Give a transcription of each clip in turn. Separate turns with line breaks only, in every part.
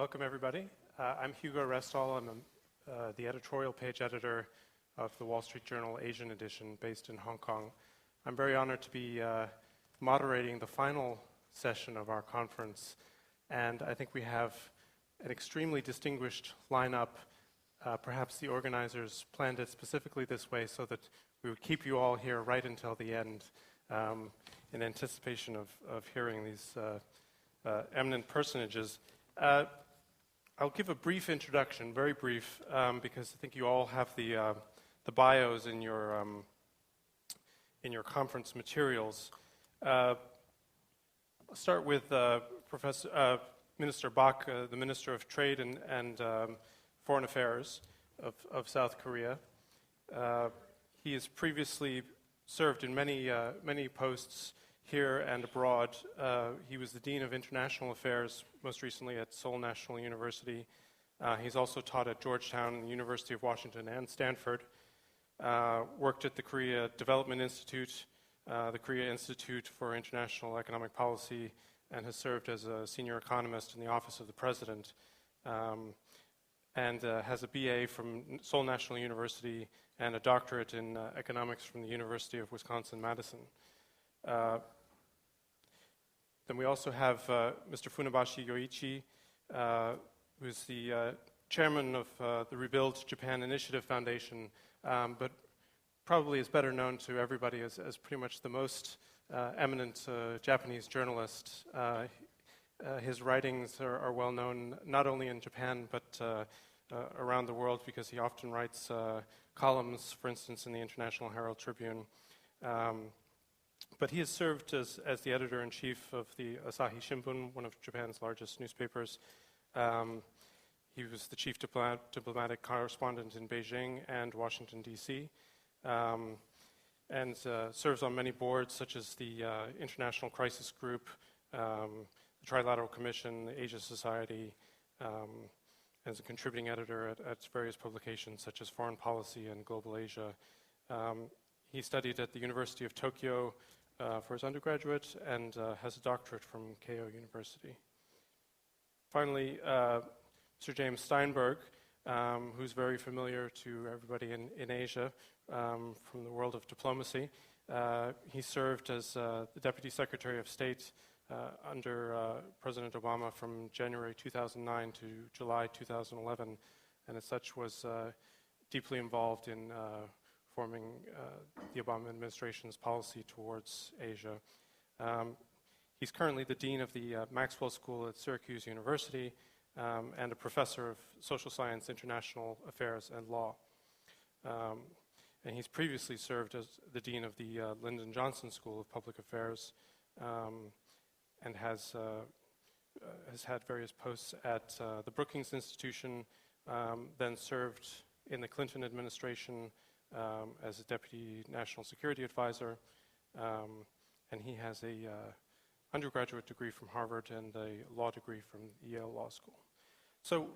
Welcome, everybody. I'm Hugo Restall. I'm the editorial page editor of the Wall Street Journal Asian edition based in Hong Kong. I'm very honored to be moderating the final session of our conference, and I think we have an extremely distinguished lineup. Perhaps the organizers planned it specifically this way so that we would keep you all here right until the end in anticipation of hearing these eminent personages. I'll give a brief introduction, very brief, because I think you all have the bios in your conference materials. I'll start with Minister Bak, the Minister of Trade and Foreign Affairs of South Korea. He has previously served in many posts here and abroad. He was the Dean of International Affairs, most recently at Seoul National University. He's also taught at Georgetown, University of Washington, and Stanford. Worked at the Korea Development Institute, the Korea Institute for International Economic Policy, and has served as a senior economist in the Office of the President. And has a BA from Seoul National University and a doctorate in economics from the University of Wisconsin-Madison. Then we also have Mr. Funabashi Yoichi, who's the chairman of the Rebuild Japan Initiative Foundation, but probably is better known to everybody as pretty much the most eminent Japanese journalist. His writings are well known not only in Japan but around the world, because he often writes columns, for instance, in the International Herald Tribune. But he has served as the editor-in-chief of the Asahi Shimbun, one of Japan's largest newspapers. He was the chief diplomatic correspondent in Beijing and Washington, D.C., and serves on many boards, such as the International Crisis Group, the Trilateral Commission, the Asia Society, as a contributing editor at various publications such as Foreign Policy and Global Asia. He studied at the University of Tokyo for his undergraduate and has a doctorate from Keio University. Finally, Sir James Steinberg, who's very familiar to everybody in Asia from the world of diplomacy. He served as the Deputy Secretary of State under President Obama from January 2009 to July 2011, and as such was deeply involved in forming the Obama administration's policy towards Asia. He's currently the Dean of the Maxwell School at Syracuse University and a professor of social science, international affairs, and law. And he's previously served as the Dean of the Lyndon Johnson School of Public Affairs and has had various posts at the Brookings Institution, then served in the Clinton administration as a Deputy National Security Advisor, and he has a undergraduate degree from Harvard and a law degree from Yale Law School. So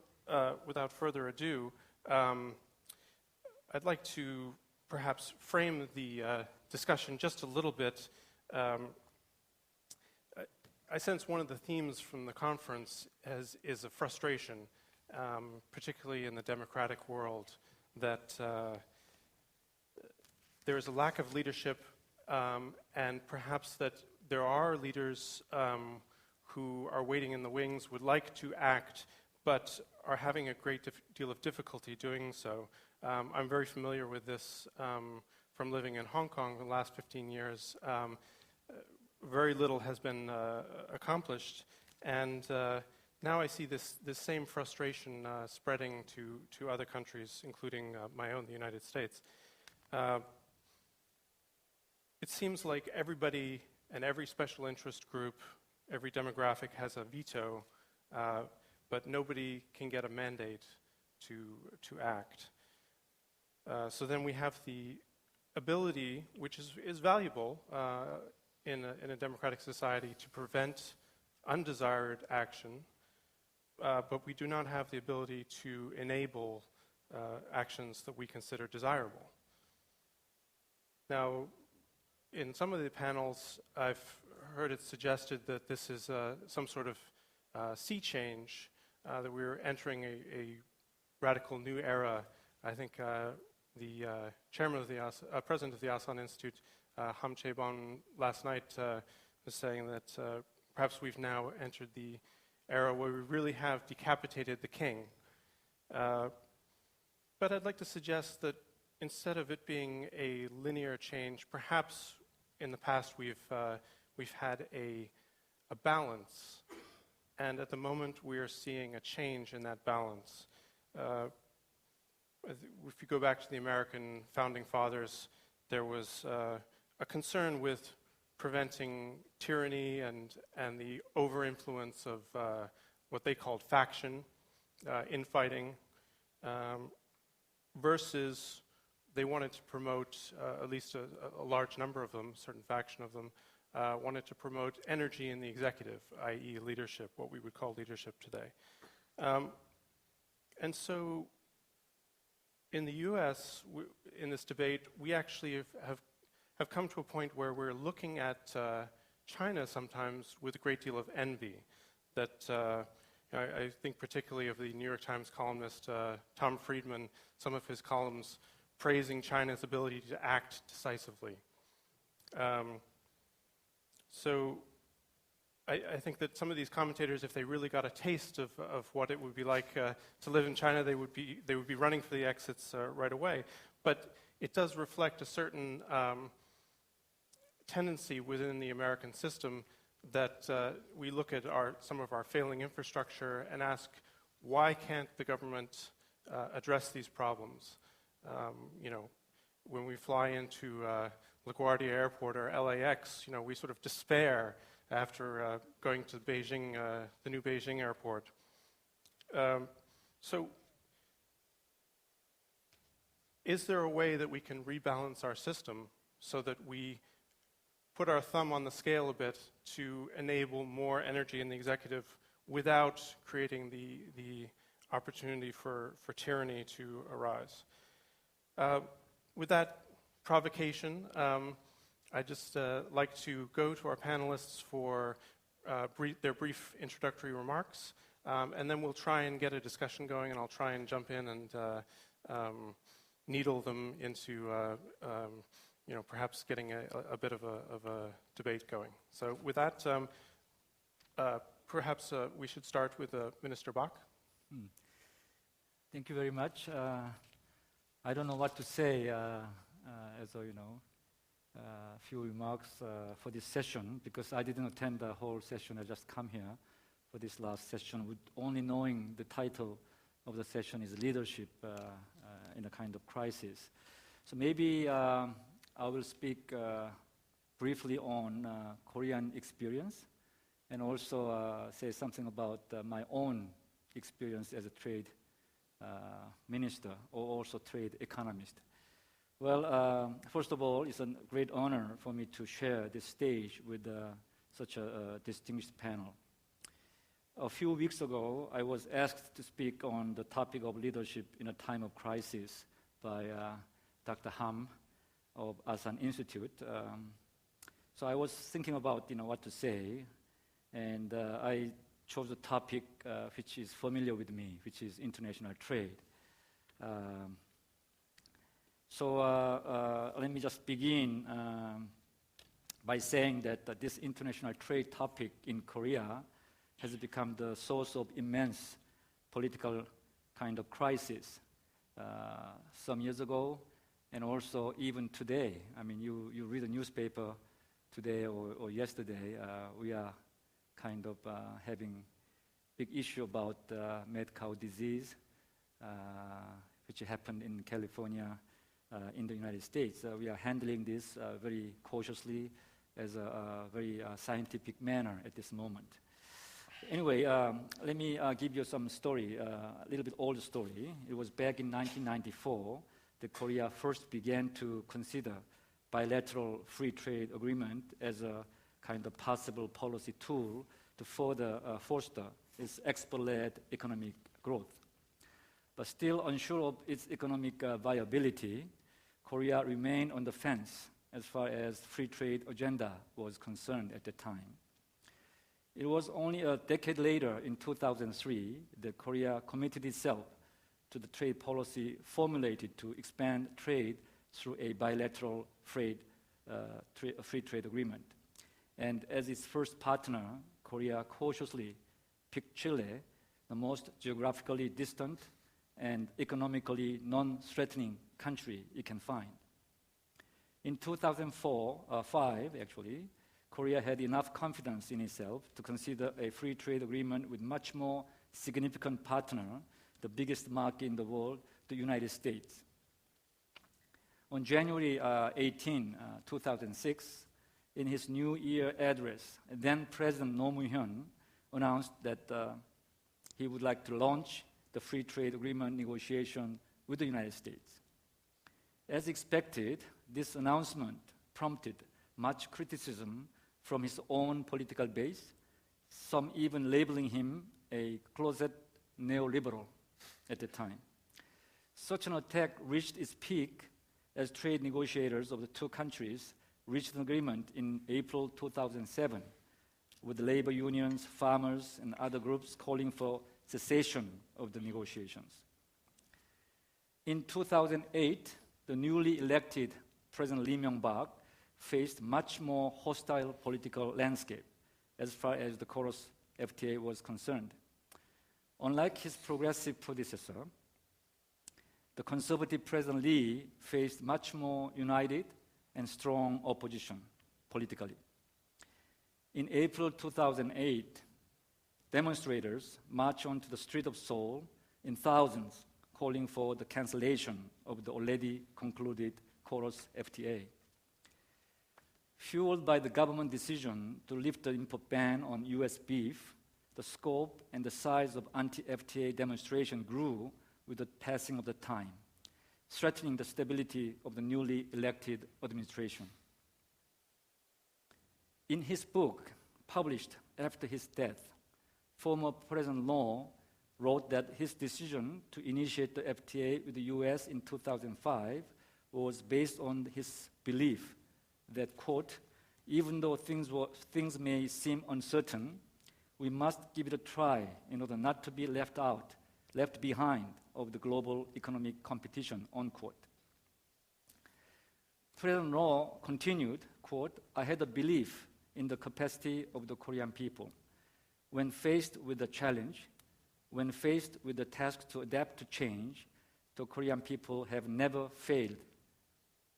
without further ado, I'd like to perhaps frame the discussion just a little bit. I sense one of the themes from the conference is a frustration, particularly in the democratic world, that there is a lack of leadership, and perhaps that there are leaders who are waiting in the wings, would like to act, but are having a great deal of difficulty doing so. I'm very familiar with this from living in Hong Kong the last 15 years. Very little has been accomplished, and now I see this same frustration spreading to other countries, including my own, the United States. It seems like everybody and every special interest group, every demographic has a veto, but nobody can get a mandate to act. So then we have the ability, which is valuable in a democratic society, to prevent undesired action, but we do not have the ability to enable actions that we consider desirable. Now, in some of the panels, I've heard it suggested that this is some sort of sea change that we were entering a radical new era. I think the chairman of the president of the Asan Institute, Ham Chae-bon, last night was saying that perhaps we've now entered the era where we really have decapitated the king. But I'd like to suggest that instead of it being a linear change, perhaps in the past we've had a balance, and at the moment we are seeing a change in that balance. If you go back to the American founding fathers, there was a concern with preventing tyranny and the over-influence of what they called faction, infighting, versus they wanted to promote, at least a large number of them, a certain faction of them, wanted to promote energy in the executive, i.e. leadership, what we would call leadership today. And so in the US, in this debate, we actually have come to a point where we're looking at China sometimes with a great deal of envy. That I think particularly of the New York Times columnist Tom Friedman, some of his columns praising China's ability to act decisively. So I think that some of these commentators, if they really got a taste of what it would be like to live in China, they would be running for the exits right away. But it does reflect a certain tendency within the American system that we look at some of our failing infrastructure and ask, why can't the government address these problems? When we fly into LaGuardia Airport or LAX, we sort of despair after going to Beijing, the new Beijing airport. So is there a way that we can rebalance our system so that we put our thumb on the scale a bit to enable more energy in the executive without creating the opportunity for tyranny to arise? With that provocation, I'd just like to go to our panelists for their brief introductory remarks, and then we'll try and get a discussion going, and I'll try and jump in and needle them into perhaps getting a bit of a debate going. So with that, perhaps we should start with Minister Bach.
Thank you very much. I don't know what to say, as a few remarks for this session, because I didn't attend the whole session. I just come here for this last session with only knowing the title of the session is Leadership in a kind of crisis. So maybe I will speak briefly on Korean experience and also say something about my own experience as a trade minister or also trade economist. Well, first of all, it's a great honor for me to share this stage with such a distinguished panel. A few weeks ago, I was asked to speak on the topic of leadership in a time of crisis by Dr. Ham of Asan Institute. So I was thinking about what to say, and I chose a topic which is familiar with me, which is international trade. So let me just begin by saying that this international trade topic in Korea has become the source of immense political kind of crisis some years ago, and also even today. I mean, you read a newspaper today or yesterday, we are kind of having big issue about mad cow disease, which happened in California, in the United States. We are handling this very cautiously as a very scientific manner at this moment. Anyway, let me give you some story, a little bit old story. It was back in 1994 that Korea first began to consider bilateral free trade agreement as a kind of possible policy tool to further foster its export-led economic growth. But still unsure of its economic viability, Korea remained on the fence as far as free trade agenda was concerned at the time. It was only a decade later, in 2003, that Korea committed itself to the trade policy formulated to expand trade through a bilateral free trade agreement. And as its first partner, Korea cautiously picked Chile, the most geographically distant and economically non-threatening country it can find. In 2005, Korea had enough confidence in itself to consider a free trade agreement with much more significant partner, the biggest market in the world, the United States. On January 18, 2006, in his New Year address, then President Roh Moo-hyun announced that he would like to launch the free trade agreement negotiation with the United States. As expected, this announcement prompted much criticism from his own political base, some even labeling him a closet neoliberal at the time. Such an attack reached its peak as trade negotiators of the two countries reached an agreement in April 2007, with labor unions, farmers, and other groups calling for cessation of the negotiations. In 2008, the newly elected President Lee Myung-bak faced much more hostile political landscape as far as the KOROS FTA was concerned. Unlike his progressive predecessor, the conservative President Lee faced much more united and strong opposition politically. In April 2008, demonstrators marched onto the street of Seoul in thousands, calling for the cancellation of the already concluded KOROS FTA. Fueled by the government decision to lift the import ban on U.S. beef, the scope and the size of anti-FTA demonstration grew with the passing of the time, threatening the stability of the newly elected administration. In his book, published after his death, former President Roh wrote that his decision to initiate the FTA with the U.S. in 2005 was based on his belief that, quote, even though things may seem uncertain, we must give it a try in order not to be left behind of the global economic competition, unquote. President Roh continued, quote, I had a belief in the capacity of the Korean people. When faced with a challenge, when faced with the task to adapt to change, the Korean people have never failed.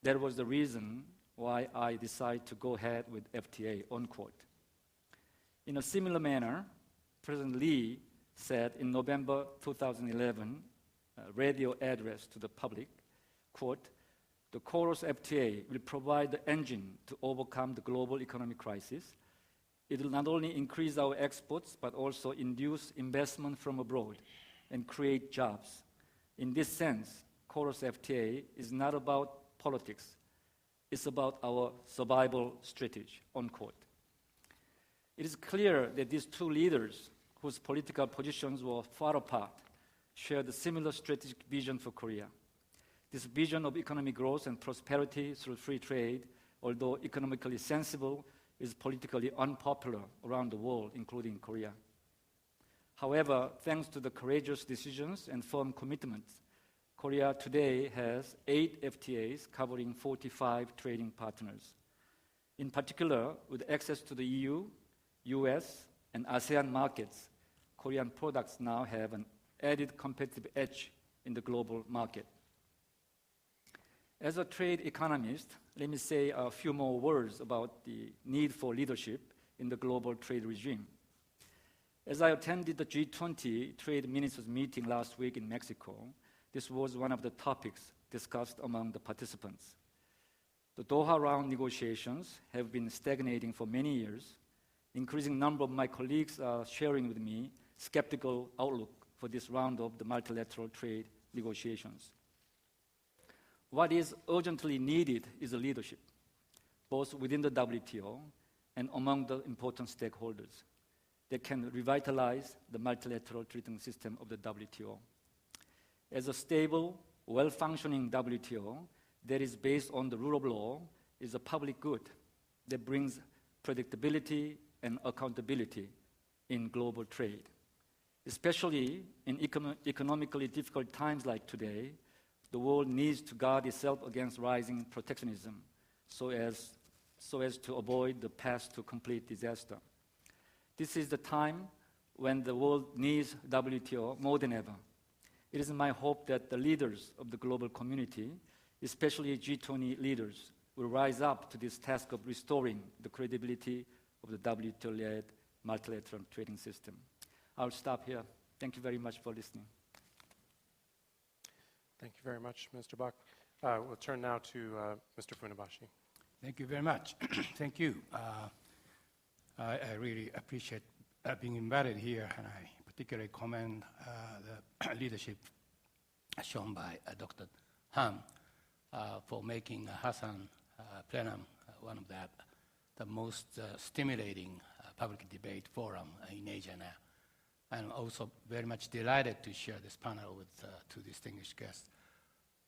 That was the reason why I decided to go ahead with FTA, unquote. In a similar manner, President Lee said in November 2011, radio address to the public, quote, the KOROS FTA will provide the engine to overcome the global economic crisis. It will not only increase our exports, but also induce investment from abroad and create jobs. In this sense, KOROS FTA is not about politics. It's about our survival strategy, unquote. It is clear that these two leaders, whose political positions were far apart, shared a similar strategic vision for Korea. This vision of economic growth and prosperity through free trade, although economically sensible, is politically unpopular around the world, including Korea. However, thanks to the courageous decisions and firm commitments, Korea today has 8 FTAs covering 45 trading partners. In particular, with access to the EU, US, and ASEAN markets, Korean products now have an added competitive edge in the global market. As a trade economist, let me say a few more words about the need for leadership in the global trade regime. As I attended the G20 trade ministers meeting last week in Mexico, this was one of the topics discussed among the participants. The Doha round negotiations have been stagnating for many years. Increasing number of my colleagues are sharing with me skeptical outlook for this round of the multilateral trade negotiations. What is urgently needed is a leadership, both within the WTO and among the important stakeholders, that can revitalize the multilateral trading system of the WTO. As a stable, well-functioning WTO that is based on the rule of law is a public good that brings predictability and accountability in global trade. Especially in economically difficult times like today, the world needs to guard itself against rising protectionism so as to avoid the path to complete disaster. This is the time when the world needs WTO more than ever. It is my hope that the leaders of the global community, especially G20 leaders, will rise up to this task of restoring the credibility of the WTO-led multilateral trading system. I'll stop here. Thank you very much for listening.
Thank you very much, Mr. Bach. We'll turn now to Mr. Funabashi.
Thank you very much. Thank you. I really appreciate being invited here, and I particularly commend the leadership shown by Dr. Han for making Asan Plenum one of the most stimulating public debate forum in Asia now. I'm also very much delighted to share this panel with two distinguished guests.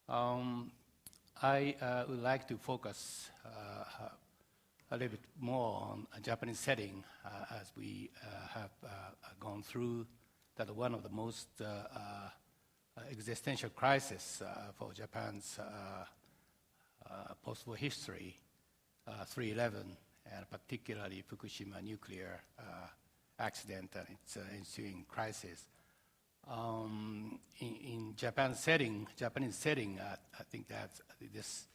I would like to focus a little bit more on a Japanese setting as we have gone through that one of the most existential crisis for Japan's post-war history, 3/11, and particularly Fukushima nuclear accident and its ensuing crisis. In Japanese setting, I think that this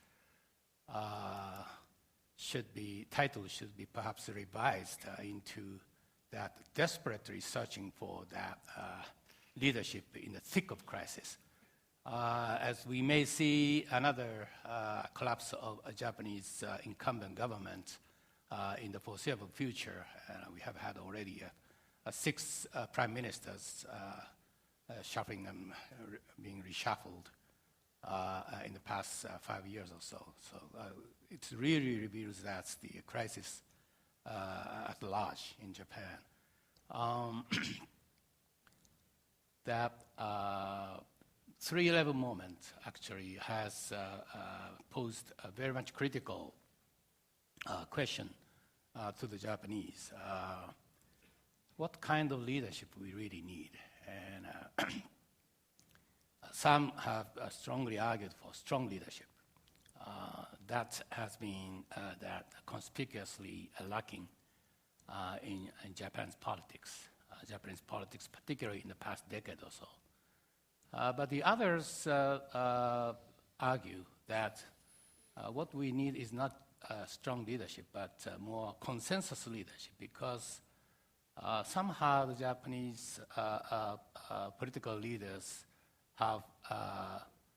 title should be perhaps revised into that desperately searching for that leadership in the thick of crisis. As we may see another collapse of a Japanese incumbent government in the foreseeable future, we have had already 6 prime ministers shuffling them, being reshuffled in the past 5 years or so. So it really reveals that's the crisis at large in Japan. That 3/11 moment actually has posed a very much critical question to the Japanese. What kind of leadership we really need? And some have strongly argued for strong leadership. That has been that conspicuously lacking in Japan's politics, particularly in the past decade or so. But the others argue that what we need is not strong leadership, but more consensus leadership, because somehow the Japanese political leaders have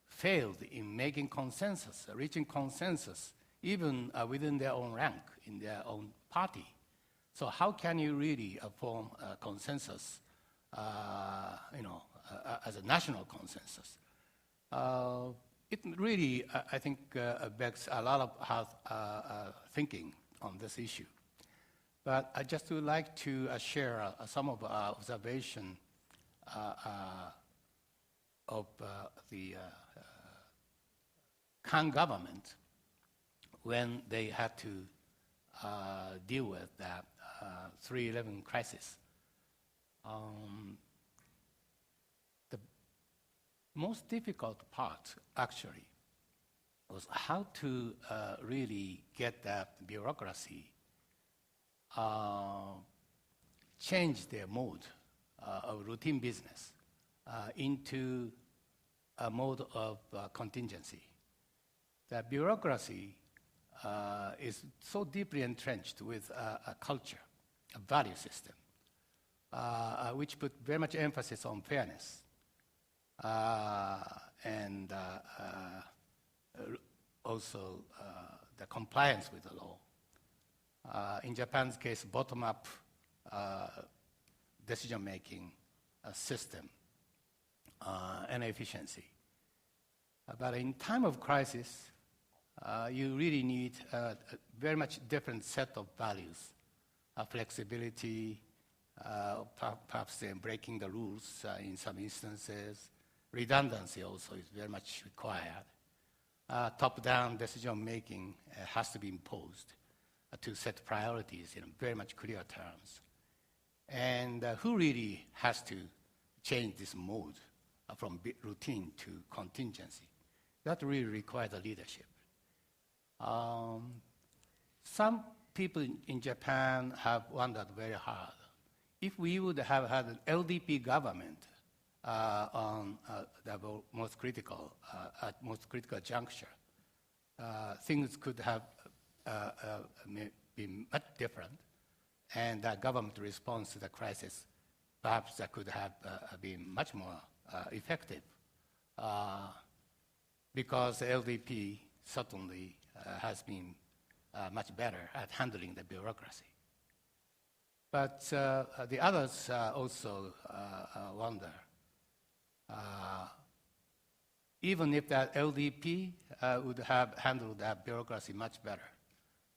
failed in making consensus, reaching consensus, even within their own rank, in their own party. So how can you really form a consensus, as a national consensus? It really, I think, begs a lot of thinking on this issue. But I just would like to share some of our observation of the Han government when they had to deal with that 3/11 crisis. The most difficult part, actually, was how to really get that bureaucracy change their mode of routine business into a mode of contingency. The bureaucracy is so deeply entrenched with a culture, a value system, which put very much emphasis on fairness and also the compliance with the law. In Japan's case, bottom-up decision-making system and efficiency. But in time of crisis, you really need a very much different set of values, flexibility, perhaps breaking the rules in some instances. Redundancy also is very much required. Top-down decision-making has to be imposed to set priorities in very much clear terms. And who really has to change this mode from routine to contingency? That really requires a leadership. Some people in Japan have wondered very hard. If we would have had an LDP government on the most critical juncture, things could have been much different, and the government response to the crisis perhaps that could have been much more effective, because the LDP certainly has been much better at handling the bureaucracy. But the others also wonder, even if that LDP would have handled that bureaucracy much better,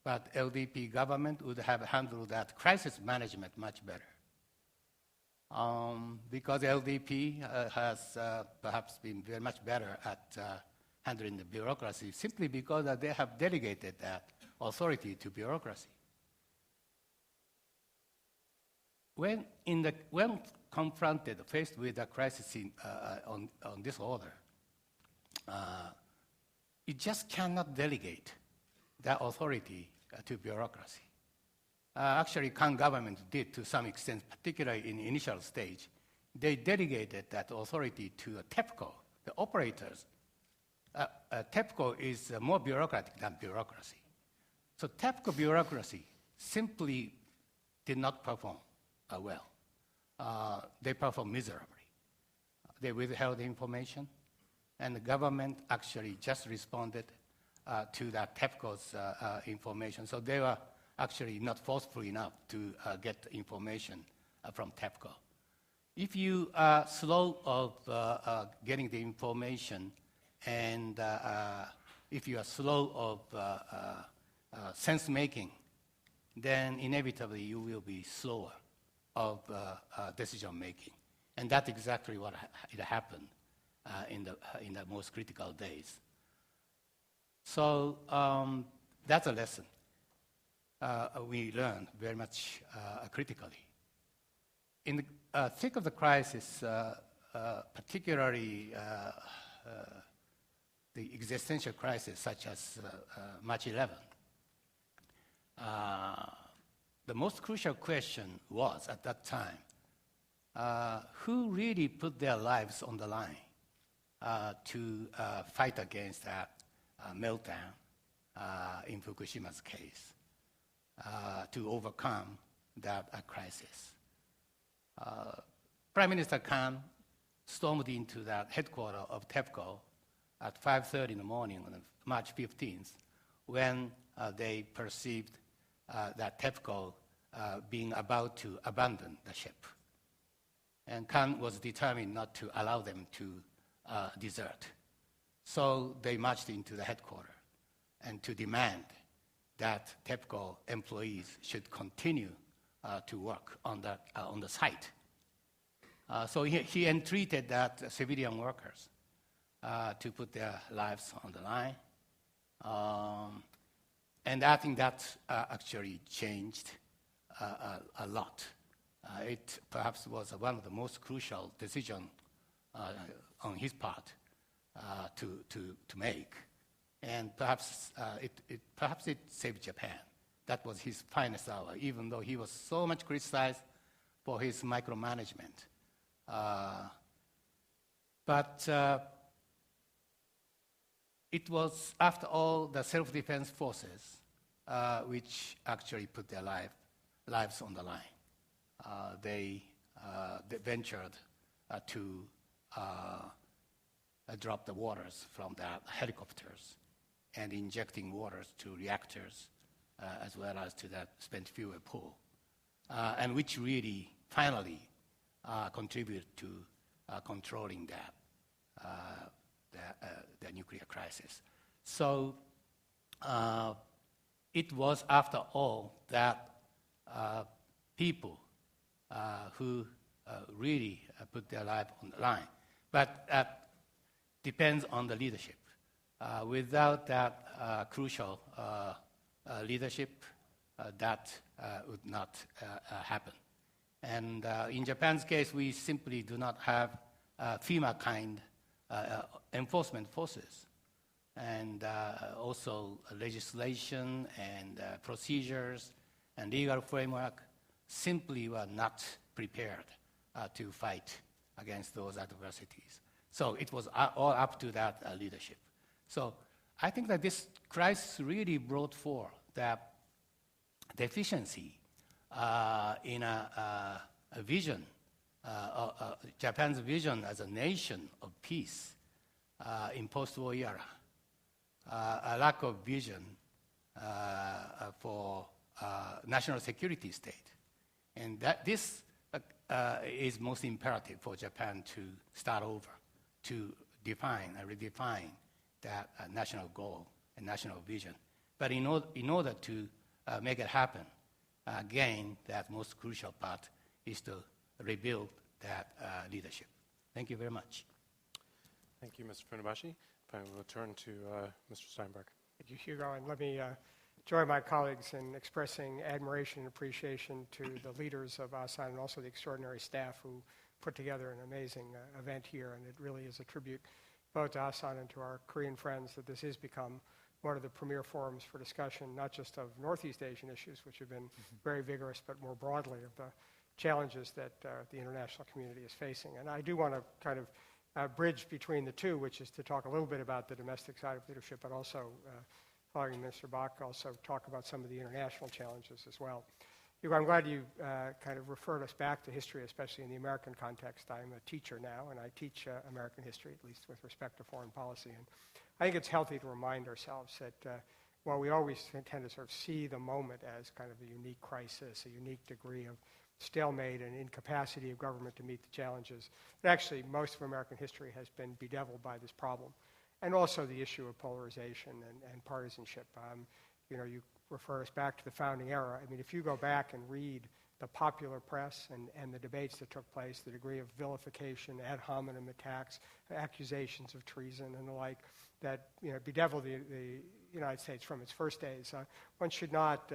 but LDP government would have handled that crisis management much better. Because LDP has perhaps been very much better at handling the bureaucracy simply because they have delegated that authority to bureaucracy. When confronted, faced with a crisis on this order, it just cannot delegate that authority to bureaucracy. Actually, Kan government did to some extent, particularly in the initial stage. They delegated that authority to TEPCO, the operators. TEPCO is more bureaucratic than bureaucracy. So TEPCO bureaucracy simply did not perform well. They performed miserably. They withheld information, and the government actually just responded to that TEPCO's information. So they were actually not forceful enough to get information from TEPCO. If you are slow of getting the information, and if you are slow of sense-making, then inevitably you will be slower of decision-making. And that's exactly what it happened in the most critical days. So that's a lesson we learned very much critically. In the thick of the crisis, particularly the existential crisis such as March 11, the most crucial question was, at that time, who really put their lives on the line to fight against that meltdown in Fukushima's case, to overcome that crisis. Prime Minister Kan stormed into that headquarters of TEPCO at 5:30 in the morning on March 15th, when they perceived that TEPCO being about to abandon the ship. And Kan was determined not to allow them to desert. So they marched into the headquarters and to demand that TEPCO employees should continue to work on the site. So he entreated that civilian workers to put their lives on the line. And I think that actually changed a lot. It perhaps was one of the most crucial decisions on his part to make. And perhaps it saved Japan. That was his finest hour, even though he was so much criticized for his micromanagement. But it was, after all, the self-defense forces which actually put their lives on the line. They ventured to drop the waters from the helicopters and injecting waters to reactors as well as to that spent fuel pool, and which really finally contributed to controlling the nuclear crisis. So it was, after all, that people who really put their life on the line. But that depends on the leadership. Without that crucial leadership, that would not happen. And in Japan's case, we simply do not have FEMA kind enforcement forces. And also legislation and procedures and legal framework simply were not prepared to fight against those adversities. So it was all up to that leadership. So I think that this crisis really brought forth the deficiency in a vision, Japan's vision as a nation of peace in post-war era, a lack of vision for national security state. And that this is most imperative for Japan to start over, to define and redefine that national goal and national vision. But in order to make it happen, again, that most crucial part is to rebuild that leadership. Thank you very much.
Thank you, Mr. Funabashi. I will turn to Mr. Steinberg.
Thank you, Hugo, and let me join my colleagues in expressing admiration and appreciation to the leaders of Asan and also the extraordinary staff who put together an amazing event here, and it really is a tribute both to Asan and to our Korean friends that this has become one of the premier forums for discussion, not just of Northeast Asian issues, which have been very vigorous, but more broadly of the challenges that the international community is facing. And I do want to kind of bridge between the two, which is to talk a little bit about the domestic side of leadership, but also, following Mr. Bach, also talk about some of the international challenges as well. Hugo, I'm glad you kind of referred us back to history, especially in the American context. I'm a teacher now, and I teach American history, at least with respect to foreign policy. And I think it's healthy to remind ourselves that while we always tend to sort of see the moment as kind of a unique crisis, a unique degree of stalemate and incapacity of government to meet the challenges, that actually most of American history has been bedeviled by this problem. And also the issue of polarization and partisanship. You know, you refer us back to the founding era. I mean, if you go back and read the popular press and the debates that took place, the degree of vilification, ad hominem attacks, accusations of treason and the like, that bedeviled the United States from its first days. One should not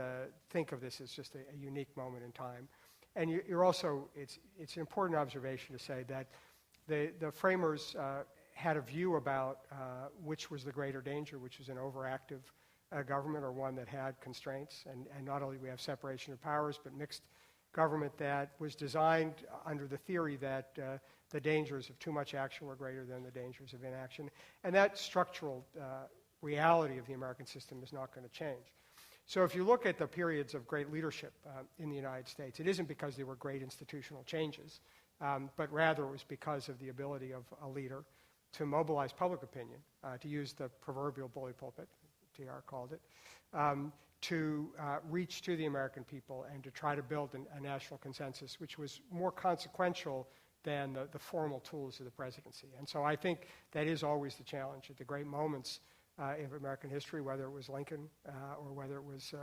think of this as just a unique moment in time. And you're also, it's an important observation to say that the framers had a view about which was the greater danger, which was an overactive government or one that had constraints. And not only do we have separation of powers, but mixed government that was designed under the theory that the dangers of too much action were greater than the dangers of inaction. And that structural reality of the American system is not going to change. So if you look at the periods of great leadership in the United States, it isn't because there were great institutional changes, but rather it was because of the ability of a leader to mobilize public opinion, to use the proverbial bully pulpit, TR called it, to reach to the American people and to try to build a national consensus, which was more consequential than the formal tools of the presidency. And so I think that is always the challenge at the great moments in American history, whether it was Lincoln or whether it was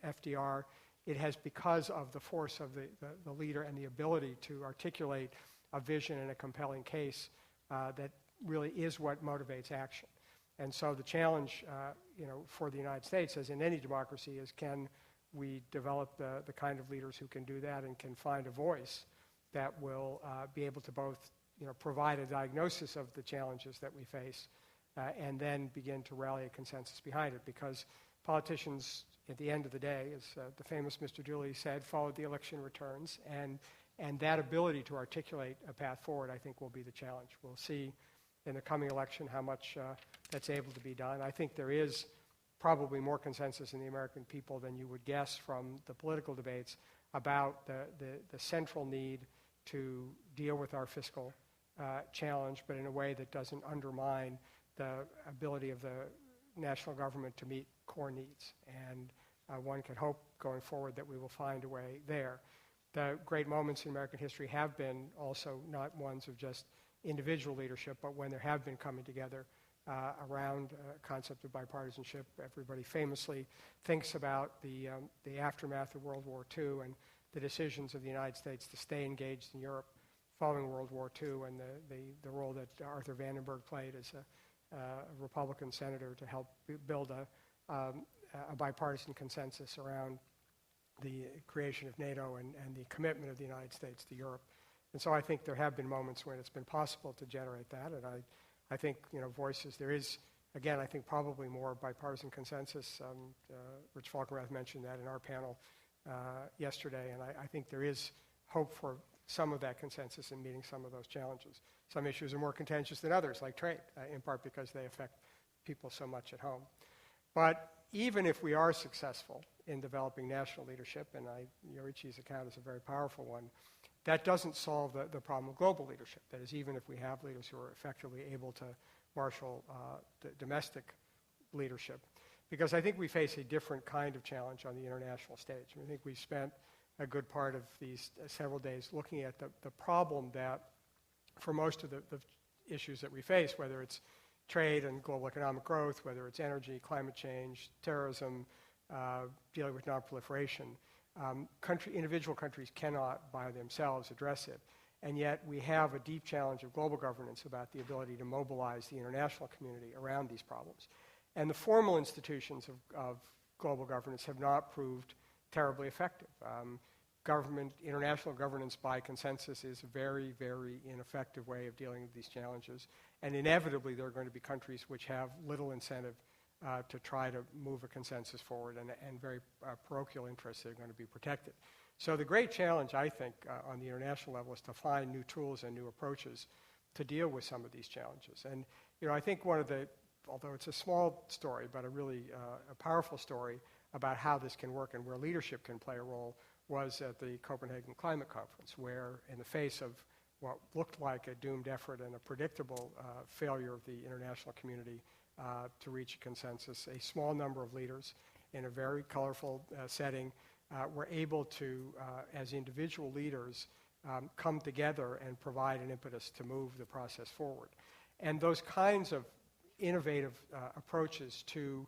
FDR. It has, because of the force of the leader and the ability to articulate a vision and a compelling case, that really is what motivates action. And so the challenge, for the United States, as in any democracy, is can we develop the kind of leaders who can do that and can find a voice that will be able to both, provide a diagnosis of the challenges that we face and then begin to rally a consensus behind it. Because politicians, at the end of the day, as the famous Mr. Dooley said, follow the election returns. And that ability to articulate a path forward, I think, will be the challenge. We'll see in the coming election how much that's able to be done. I think there is probably more consensus in the American people than you would guess from the political debates about the central need to deal with our fiscal challenge, but in a way that doesn't undermine the ability of the national government to meet core needs. And one can hope going forward that we will find a way there. The great moments in American history have been also not ones of just individual leadership, but when there have been coming together around a concept of bipartisanship. Everybody famously thinks about the aftermath of World War II and the decisions of the United States to stay engaged in Europe following World War II, and the role that Arthur Vandenberg played as a Republican senator to help build a bipartisan consensus around the creation of NATO and the commitment of the United States to Europe. And so I think there have been moments when it's been possible to generate that, and I think, voices, there is, again, I think probably more bipartisan consensus. Rich Falkenrath mentioned that in our panel yesterday, and I think there is hope for some of that consensus in meeting some of those challenges. Some issues are more contentious than others, like trade, in part because they affect people so much at home. But even if we are successful in developing national leadership, and Yorichi's account is a very powerful one, that doesn't solve the problem of global leadership. That is, even if we have leaders who are effectively able to marshal the domestic leadership. Because I think we face a different kind of challenge on the international stage. I think we spent a good part of these several days looking at the problem that for most of the issues that we face, whether it's trade and global economic growth, whether it's energy, climate change, terrorism, dealing with non-proliferation, individual countries cannot by themselves address it. And yet we have a deep challenge of global governance about the ability to mobilize the international community around these problems. And the formal institutions of global governance have not proved terribly effective. International governance by consensus is a very, very ineffective way of dealing with these challenges. And inevitably, there are going to be countries which have little incentive to try to move a consensus forward, and very parochial interests that are going to be protected. So the great challenge, I think, on the international level is to find new tools and new approaches to deal with some of these challenges. And I think one of the, although it's a small story, but a really a powerful story about how this can work and where leadership can play a role was at the Copenhagen Climate Conference, where in the face of what looked like a doomed effort and a predictable failure of the international community to reach a consensus, a small number of leaders in a very colorful setting were able to, as individual leaders, come together and provide an impetus to move the process forward. And those kinds of innovative approaches to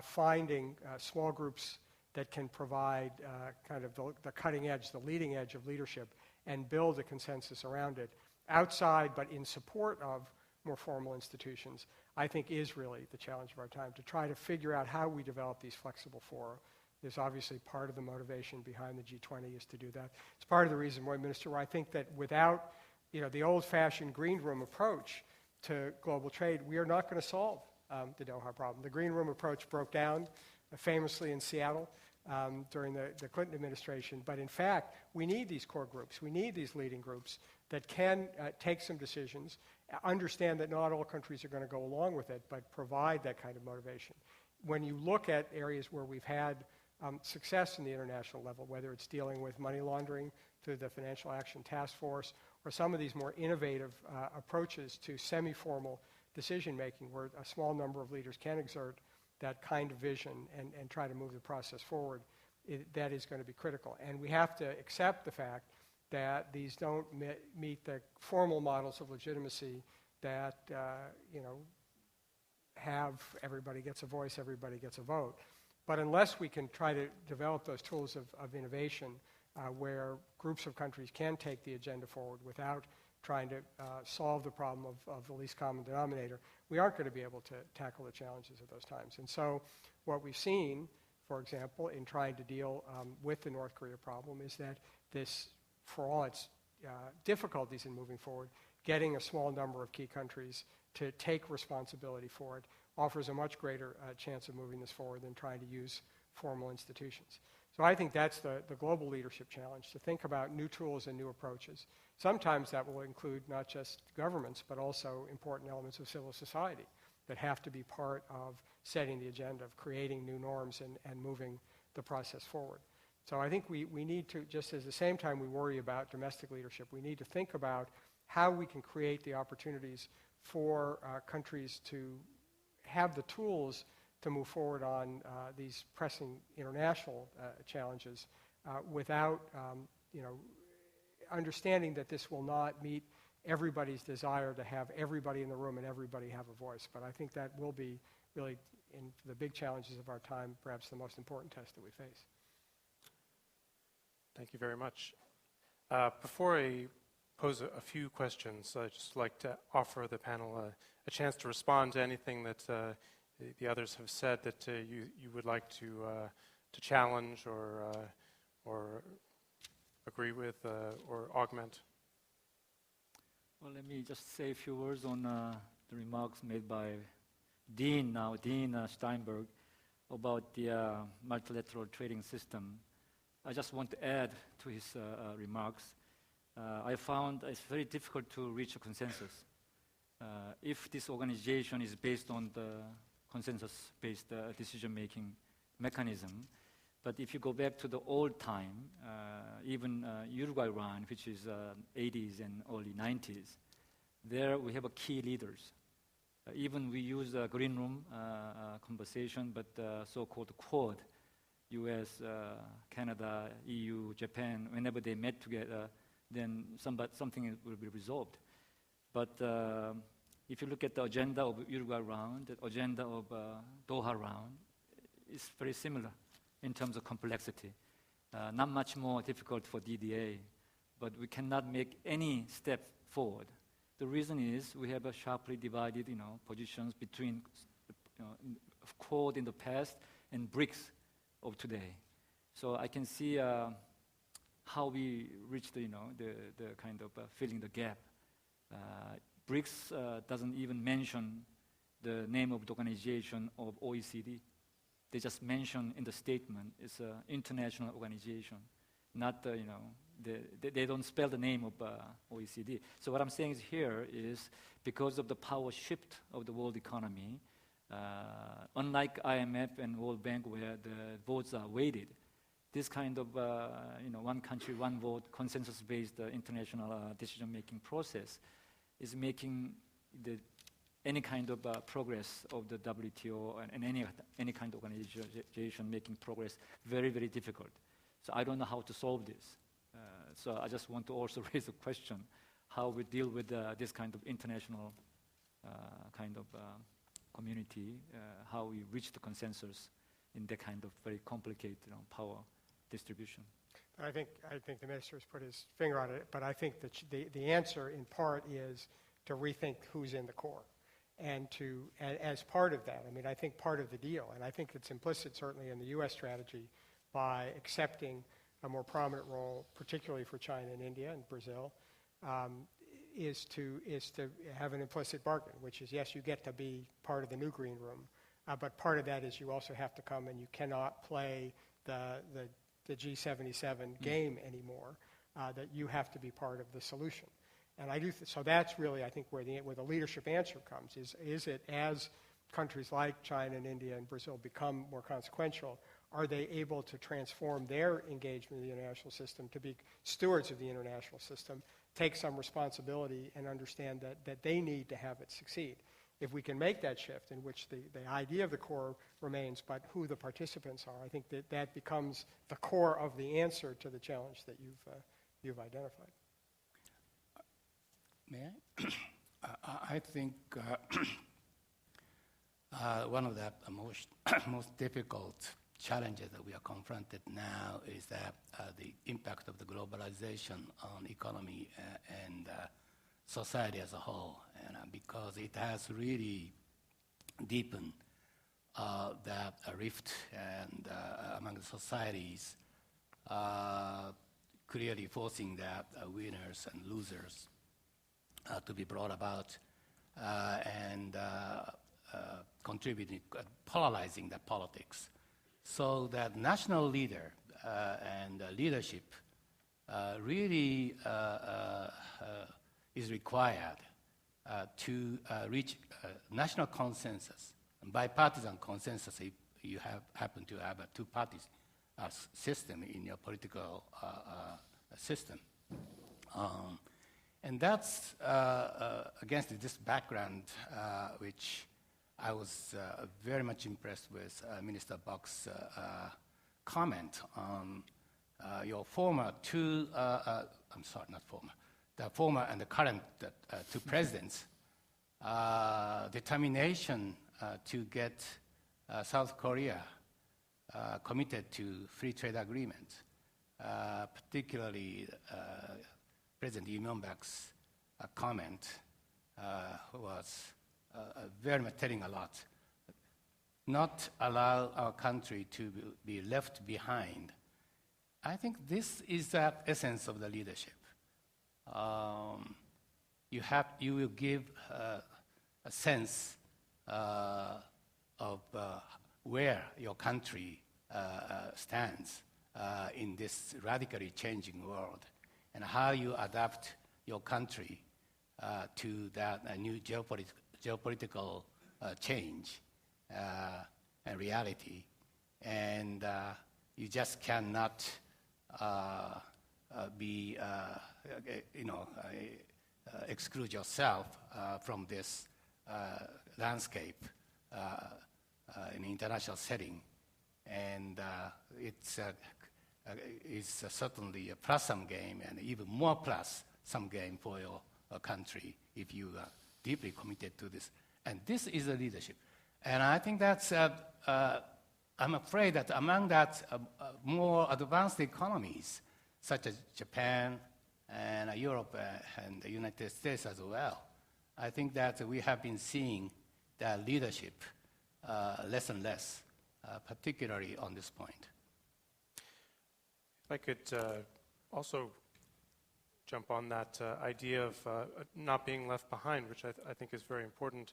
finding small groups that can provide kind of the cutting edge, the leading edge of leadership, and build a consensus around it outside but in support of more formal institutions, I think is really the challenge of our time, to try to figure out how we develop these flexible fora. There's obviously part of the motivation behind the G20 is to do that. It's part of the reason why, Minister, I think that without the old-fashioned green room approach to global trade, we are not going to solve the Doha problem. The green room approach broke down famously in Seattle during the Clinton administration. But in fact, we need these core groups. We need these leading groups that can take some decisions, understand that not all countries are going to go along with it, but provide that kind of motivation. When you look at areas where we've had success in the international level, whether it's dealing with money laundering through the Financial Action Task Force, or some of these more innovative approaches to semi-formal decision-making, where a small number of leaders can exert that kind of vision and try to move the process forward, that is going to be critical. And we have to accept the fact that these don't meet the formal models of legitimacy that, have everybody gets a voice, everybody gets a vote. But unless we can try to develop those tools of innovation where groups of countries can take the agenda forward without trying to solve the problem of the least common denominator, we aren't going to be able to tackle the challenges of those times. And so what we've seen, for example, in trying to deal with the North Korea problem is that this, for all its difficulties in moving forward, getting a small number of key countries to take responsibility for it offers a much greater chance of moving this forward than trying to use formal institutions. So I think that's the global leadership challenge, to think about new tools and new approaches. Sometimes that will include not just governments, but also important elements of civil society that have to be part of setting the agenda, of creating new norms and moving the process forward. So I think we need to, just at the same time we worry about domestic leadership, we need to think about how we can create the opportunities for countries to have the tools to move forward on these pressing international challenges without, understanding that this will not meet everybody's desire to have everybody in the room and everybody have a voice. But I think that will be really, in the big challenges of our time, perhaps the most important test that we face.
Thank you very much. Before I pose a few questions, I'd just like to offer the panel a chance to respond to anything that the others have said that you would like to challenge or or agree with or augment?
Well, let me just say a few words on the remarks made by Dean Steinberg about the multilateral trading system. I just want to add to his remarks. I found it's very difficult to reach a consensus. If this organization is based on the consensus-based decision-making mechanism, but if you go back to the old time, even Uruguay ran, which is 80s and early 90s, there we have a key leaders. Even we use the green room conversation, but so-called Quad, US, Canada, EU, Japan, whenever they met together, then something will be resolved. But if you look at the agenda of Uruguay round, the agenda of Doha round, it's very similar in terms of complexity. Not much more difficult for DDA, but we cannot make any step forward. The reason is we have a sharply divided, positions between, Quad in the past and BRICS of today. So I can see how we reach the kind of filling the gap. BRICS doesn't even mention the name of the organization of OECD. They just mention in the statement it's an international organization, not they don't spell the name of OECD. So what I'm saying here is because of the power shift of the world economy, unlike IMF and World Bank where the votes are weighted, this kind of one country, one vote, consensus-based international decision-making process is making any kind of progress of the WTO and any kind of organization making progress very, very difficult. So I don't know how to solve this. So I just want to also raise a question, how we deal with this kind of international community, how we reach the consensus in that kind of very complicated power distribution.
I think the minister's put his finger on it, but I think that the answer in part is to rethink who's in the core. And as part of that, I think part of the deal, and I think it's implicit certainly in the U.S. strategy by accepting a more prominent role, particularly for China and India and Brazil, is to have an implicit bargain, which is, yes, you get to be part of the new green room, but part of that is you also have to come and you cannot play the G77 game anymore, that you have to be part of the solution. And I do so that's really, I think, where the leadership answer comes, is it as countries like China and India and Brazil become more consequential, are they able to transform their engagement in the international system to be stewards of the international system, take some responsibility and understand that they need to have it succeed. If we can make that shift in which the idea of the core remains, but who the participants are, I think that becomes the core of the answer to the challenge that you've identified.
May I? I think one of the most difficult challenges that we are confronted now is that the impact of the globalization on economy and society as a whole, and because it has really deepened that rift and among the societies, clearly forcing that winners and losers to be brought about and contributing, polarizing the politics. So that national leader and leadership really is required to reach national consensus, bipartisan consensus if you happen to have a two-party system in your political system. And that's against this background, which I was very much impressed with Minister Bok's comment on your the former and the current two presidents' determination to get South Korea committed to free trade agreement, particularly President Lee Myung-bak's comment was very much telling a lot. Not allow our country to be left behind I think this is the essence of the leadership. You will give a sense of where your country stands in this radically changing world, and how you adapt your country to that new geopolitical change and reality. And you just cannot exclude yourself from this landscape in international setting. And it's certainly a plus-sum game, and even more plus-sum game for your country if you are deeply committed to this. And this is the leadership. And I think that's, I'm afraid that among that more advanced economies, such as Japan and Europe and the United States as well, I think that we have been seeing that leadership less and less, particularly on this point.
If I could also jump on that idea of not being left behind, which I think is very important.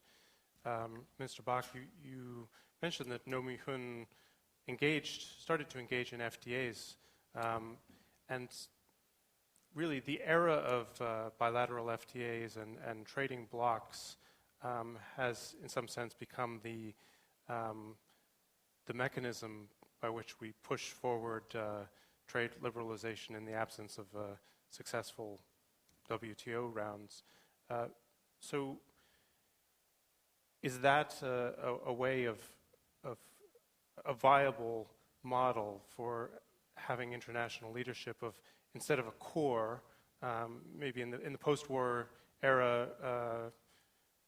Mr. Bach, you mentioned that No Mi-hun started to engage in FTAs, and really the era of bilateral FTAs and trading blocs has, in some sense, become the mechanism by which we push forward trade liberalization in the absence of successful WTO rounds. So is that a way of a viable model for having international leadership of, instead of a core, maybe in the post-war era,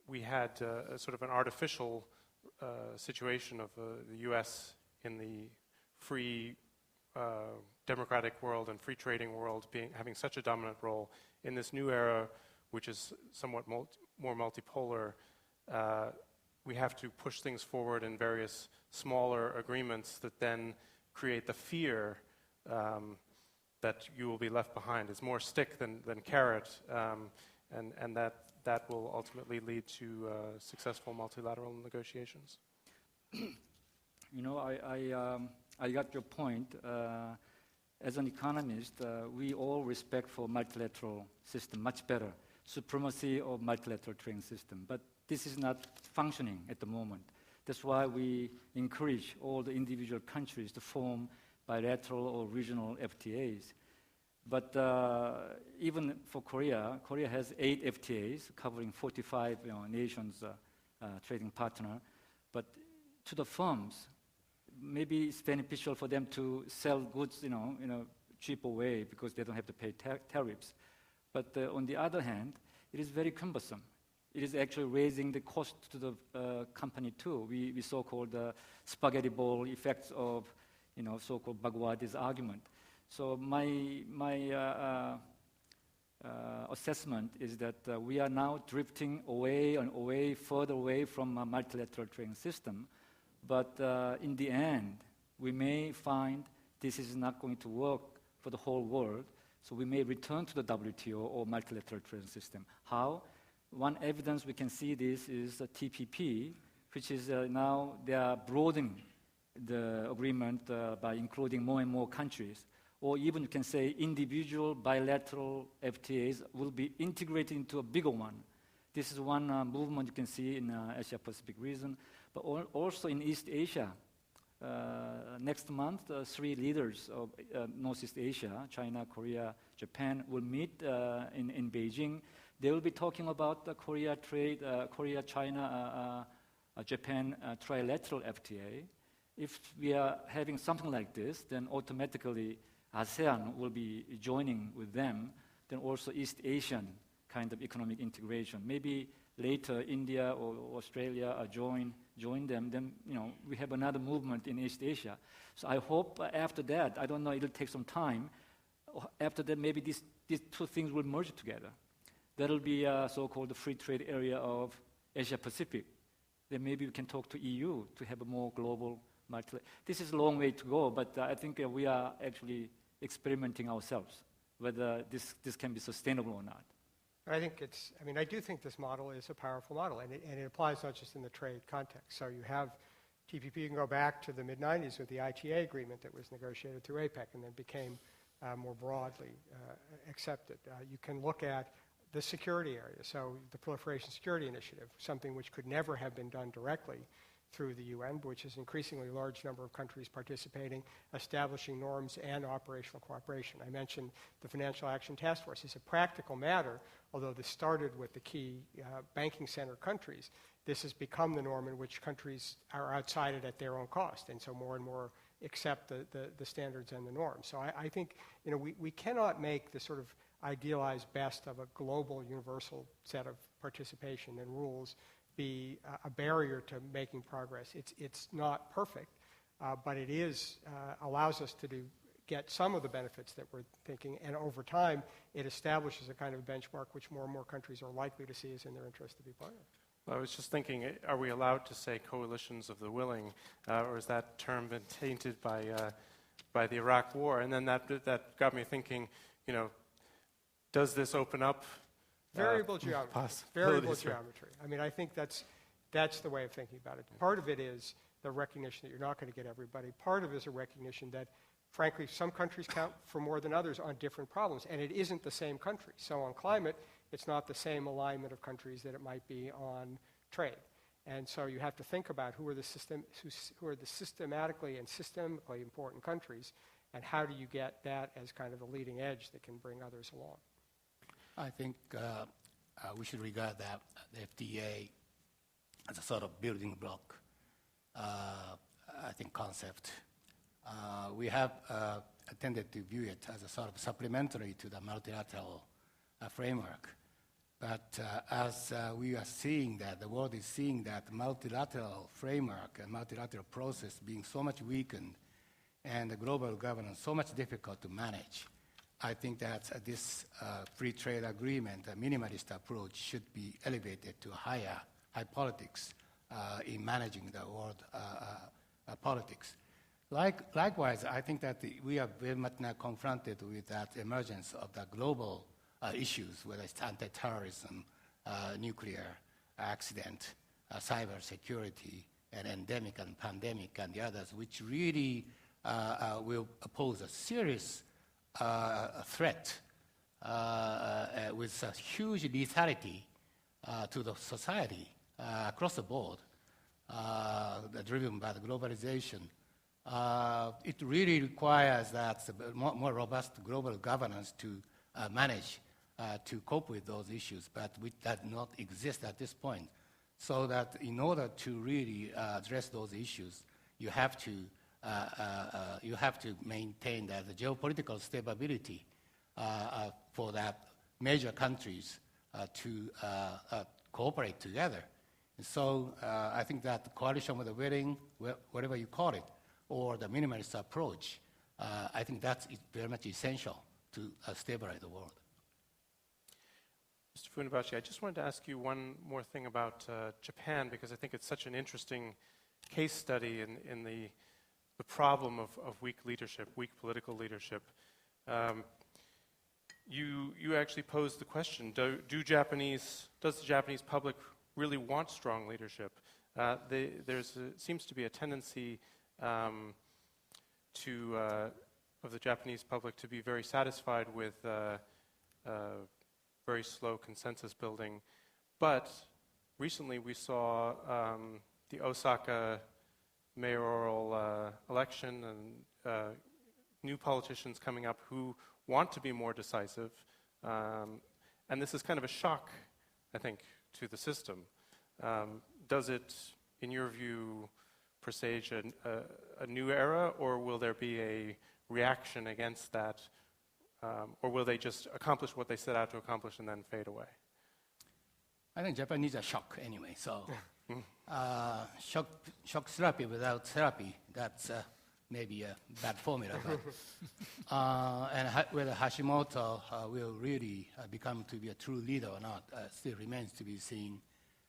we had a sort of an artificial situation of the U.S. in the free democratic world and free trading world having such a dominant role. In this new era, which is somewhat more multipolar, we have to push things forward in various smaller agreements that then create the fear that you will be left behind. It's more stick than carrot, and that will ultimately lead to successful multilateral negotiations.
You know, I got your point. As an economist, we all respect for multilateral system much better, supremacy of multilateral trading system. But this is not functioning at the moment. That's why we encourage all the individual countries to form bilateral or regional FTAs. But even for Korea has 8 FTAs covering 45 nations trading partner. But to the firms, maybe it's beneficial for them to sell goods, in a cheaper way because they don't have to pay tariffs. But on the other hand, it is very cumbersome. It is actually raising the cost to the company too. We so-called spaghetti ball effects of, so-called Bagwadi's argument. So my assessment is that we are now drifting further away from a multilateral trading system. But in the end, we may find this is not going to work for the whole world. So we may return to the WTO or multilateral trading system. How? One evidence we can see this is the TPP, which is now they are broadening the agreement by including more and more countries. Or even you can say individual bilateral FTAs will be integrated into a bigger one. This is one movement you can see in Asia-Pacific region, but also in East Asia. Next month, 3 leaders of Northeast Asia, China, Korea, Japan, will meet in Beijing. They will be talking about the Korea trade, Korea, China, Japan trilateral FTA. If we are having something like this, then automatically ASEAN will be joining with them, then also East Asian kind of economic integration. Maybe later India or Australia join them, then we have another movement in East Asia. So I hope after that, I don't know, it'll take some time, after that maybe these 2 things will merge together. That will be a so-called free trade area of Asia Pacific. Then maybe we can talk to EU to have a more global multilateral. This is a long way to go, but I think we are actually experimenting ourselves, whether this can be sustainable or not.
I think I do think this model is a powerful model, and it applies not just in the trade context. So you have TPP, you can go back to the mid-90s with the ITA agreement that was negotiated through APEC and then became more broadly accepted. You can look at the security area, so the Proliferation Security Initiative, something which could never have been done directly through the UN, which is an increasingly large number of countries participating, establishing norms and operational cooperation. I mentioned the Financial Action Task Force. It's a practical matter, although this started with the key banking center countries. This has become the norm in which countries are outside it at their own cost, and so more and more accept the standards and the norms. So I think we cannot make the sort of idealized best of a global universal set of participation and rules be a barrier to making progress. It's not perfect, but it is allows us to get some of the benefits that we're thinking, and over time it establishes a kind of benchmark which more and more countries are likely to see as in their interest to be part of.
I was just thinking, are we allowed to say coalitions of the willing, or has that term been tainted by the Iraq War? And then that got me thinking, does this open up
variable geometry? Variable geometry. I think that's the way of thinking about it. Part of it is the recognition that you're not going to get everybody. Part of it is a recognition that, frankly, some countries count for more than others on different problems, and it isn't the same country. So on climate, it's not the same alignment of countries that it might be on trade. And so you have to think about who are the systematically and systemically important countries, and how do you get that as kind of the leading edge that can bring others along.
I think we should regard that the FDA as a sort of building block, concept. We have tended to view it as a sort of supplementary to the multilateral framework. But as we are seeing that, the world is seeing that multilateral framework and multilateral process being so much weakened and the global governance so much difficult to manage, I think that this free trade agreement, a minimalist approach, should be elevated to high politics in managing the world politics. Likewise, I think that we are very much now confronted with that emergence of the global issues, whether it's anti-terrorism, nuclear accident, cyber security, and endemic and pandemic, and the others, which really will pose a serious threat with a huge lethality to the society across the board, driven by the globalization. It really requires that more robust global governance to manage to cope with those issues, but which does not exist at this point. So that in order to really address those issues, you have to maintain the geopolitical stability for that major countries to cooperate together. So I think that the coalition with the willing, whatever you call it, or the minimalist approach, I think that's very much essential to stabilize the world.
Mr. Funabashi, I just wanted to ask you one more thing about Japan, because I think it's such an interesting case study in the problem of weak leadership, weak political leadership. You actually posed the question, does the Japanese public really want strong leadership? There seems to be a tendency of the Japanese public to be very satisfied with very slow consensus building. But recently we saw the Osaka mayoral election and new politicians coming up who want to be more decisive. And this is kind of a shock, I think, to the system. Does it, in your view, presage a new era, or will there be a reaction against that, or will they just accomplish what they set out to accomplish and then fade away?
I think Japan needs a shock anyway, so shock therapy without therapy, that's maybe a bad formula. But and whether Hashimoto will really become to be a true leader or not still remains to be seen.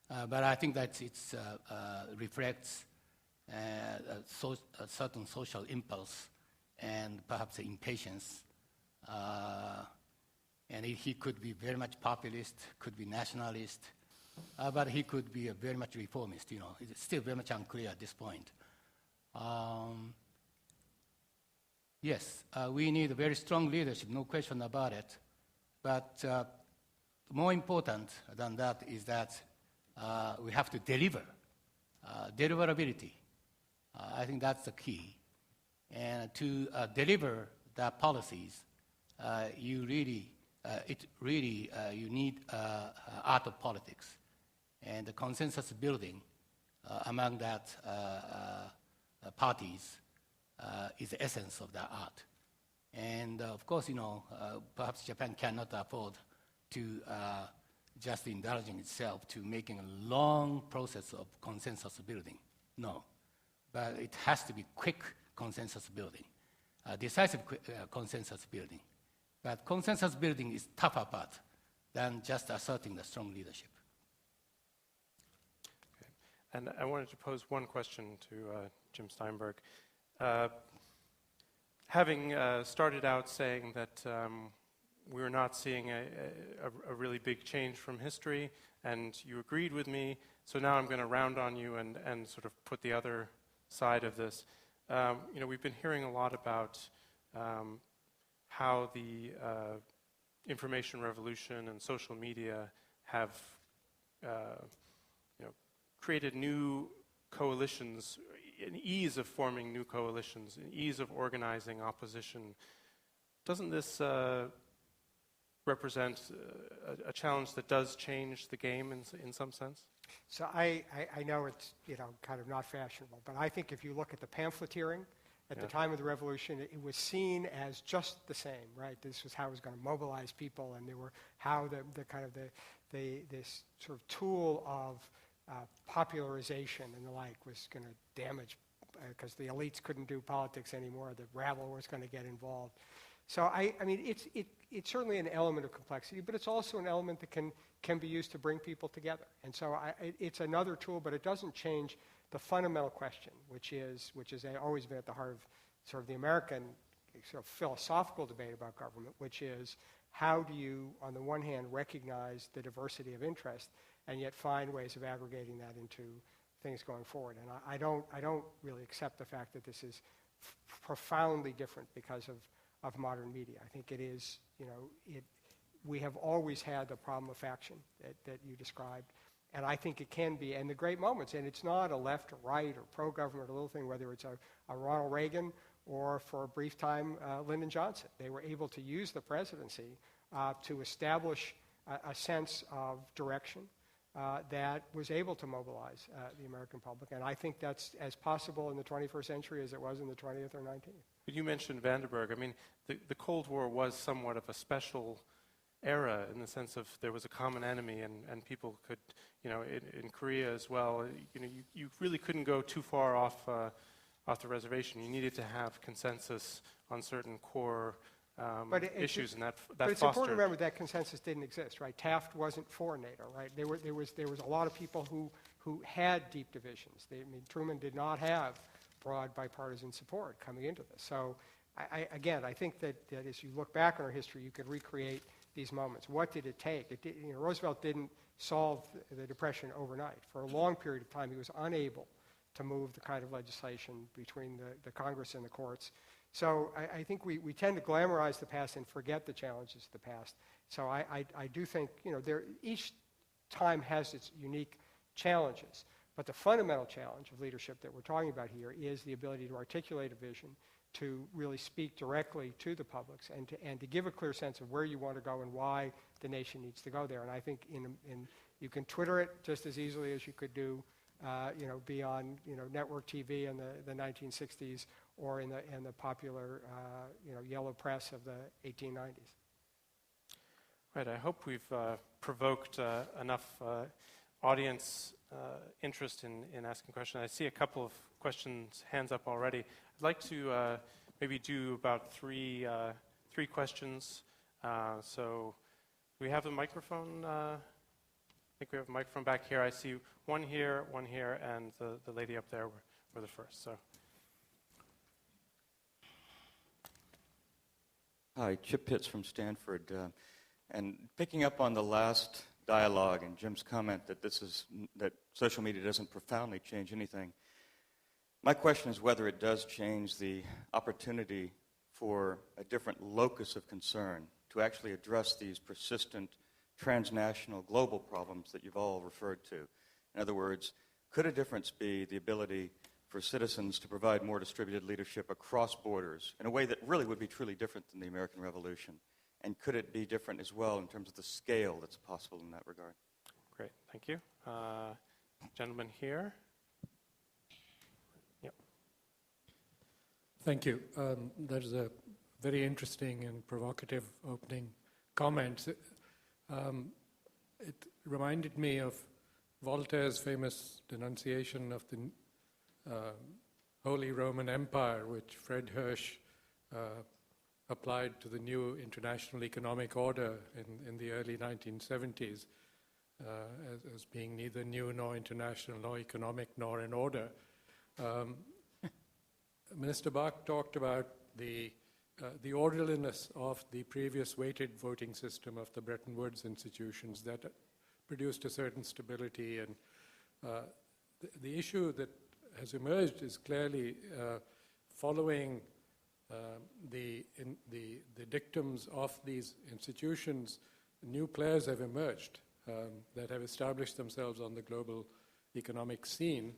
But I think that it reflects a certain social impulse and perhaps impatience. And he could be very much populist, could be nationalist, but he could be a very much reformist. It's still very much unclear at this point. Yes, we need a very strong leadership, no question about it. But more important than that is that we have to deliver, deliverability. I think that's the key. And to deliver the policies, you need art of politics, and the consensus building among that parties is the essence of that art. And of course, perhaps Japan cannot afford to just indulging itself to making a long process of consensus building. No, but it has to be quick consensus building, decisive consensus building. But consensus building is tougher part than just asserting the strong leadership.
Okay. And I wanted to pose one question to Jim Steinberg. Having started out saying that we're not seeing a really big change from history, and you agreed with me, so now I'm going to round on you and sort of put the other side of this. We've been hearing a lot about how the information revolution and social media have created new coalitions, an ease of forming new coalitions, an ease of organizing opposition. Doesn't this represent a challenge that does change the game in some sense?
So I know it's kind of not fashionable, but I think if you look at the pamphleteering at the time of the revolution, it was seen as just the same, right? This was how it was going to mobilize people, and how this sort of tool of popularization and the like was going to damage, because the elites couldn't do politics anymore. The rabble was going to get involved. So I mean, it's certainly an element of complexity, but it's also an element that can be used to bring people together. And so it's another tool, but it doesn't change the fundamental question, which is always been at the heart of sort of the American sort of philosophical debate about government, which is how do you, on the one hand, recognize the diversity of interest and yet find ways of aggregating that into things going forward. And I don't really accept the fact that this is profoundly different because of modern media. I think it is, we have always had the problem of faction that you described. And I think it can be, and the great moments, and it's not a left or right or pro-government or little thing, whether it's a Ronald Reagan or for a brief time Lyndon Johnson. They were able to use the presidency to establish a sense of direction that was able to mobilize the American public. And I think that's as possible in the 21st century as it was in the 20th or 19th.
But you mentioned Vandenberg. I mean, the Cold War was somewhat of a special era in the sense of there was a common enemy, and people could, in Korea as well, you really couldn't go too far off the reservation. You needed to have consensus on certain core issues, and that
But it's
fostered.
important to remember that consensus didn't exist, right? Taft wasn't for NATO, right? There was a lot of people who had deep divisions. Truman did not have broad bipartisan support coming into this. So, I think that as you look back on our history, you could recreate these moments. What did it take? Roosevelt didn't solve the Depression overnight. For a long period of time, he was unable to move the kind of legislation between the Congress and the courts. So I think we tend to glamorize the past and forget the challenges of the past. So I do think each time has its unique challenges. But the fundamental challenge of leadership that we're talking about here is the ability to articulate a vision, to really speak directly to the publics, and to give a clear sense of where you want to go and why the nation needs to go there. And I think you can Twitter it just as easily as you could do, be on network TV in the 1960s or in the popular yellow press of the 1890s.
Right. I hope we've provoked enough audience interest in asking questions. I see a couple of hands up already. I'd like to maybe do about three questions. So do we have a microphone? I think we have a microphone back here. I see one here, and the lady up there were the first. So.
Hi, Chip Pitts from Stanford. And picking up on the last dialogue and Jim's comment that social media doesn't profoundly change anything, my question is whether it does change the opportunity for a different locus of concern to actually address these persistent transnational global problems that you've all referred to. In other words, could a difference be the ability for citizens to provide more distributed leadership across borders in a way that really would be truly different than the American Revolution? And could it be different as well in terms of the scale that's possible in that regard?
Great, thank you. Gentleman here. Yep.
Thank you. That is a very interesting and provocative opening comment. It reminded me of Voltaire's famous denunciation of the Holy Roman Empire, which Fred Hirsch applied to the new international economic order in the early 1970s as being neither new nor international nor economic nor an order. Minister Bach talked about the orderliness of the previous weighted voting system of the Bretton Woods institutions that produced a certain stability, and the issue that has emerged is clearly following the dictums of these institutions, new players have emerged that have established themselves on the global economic scene,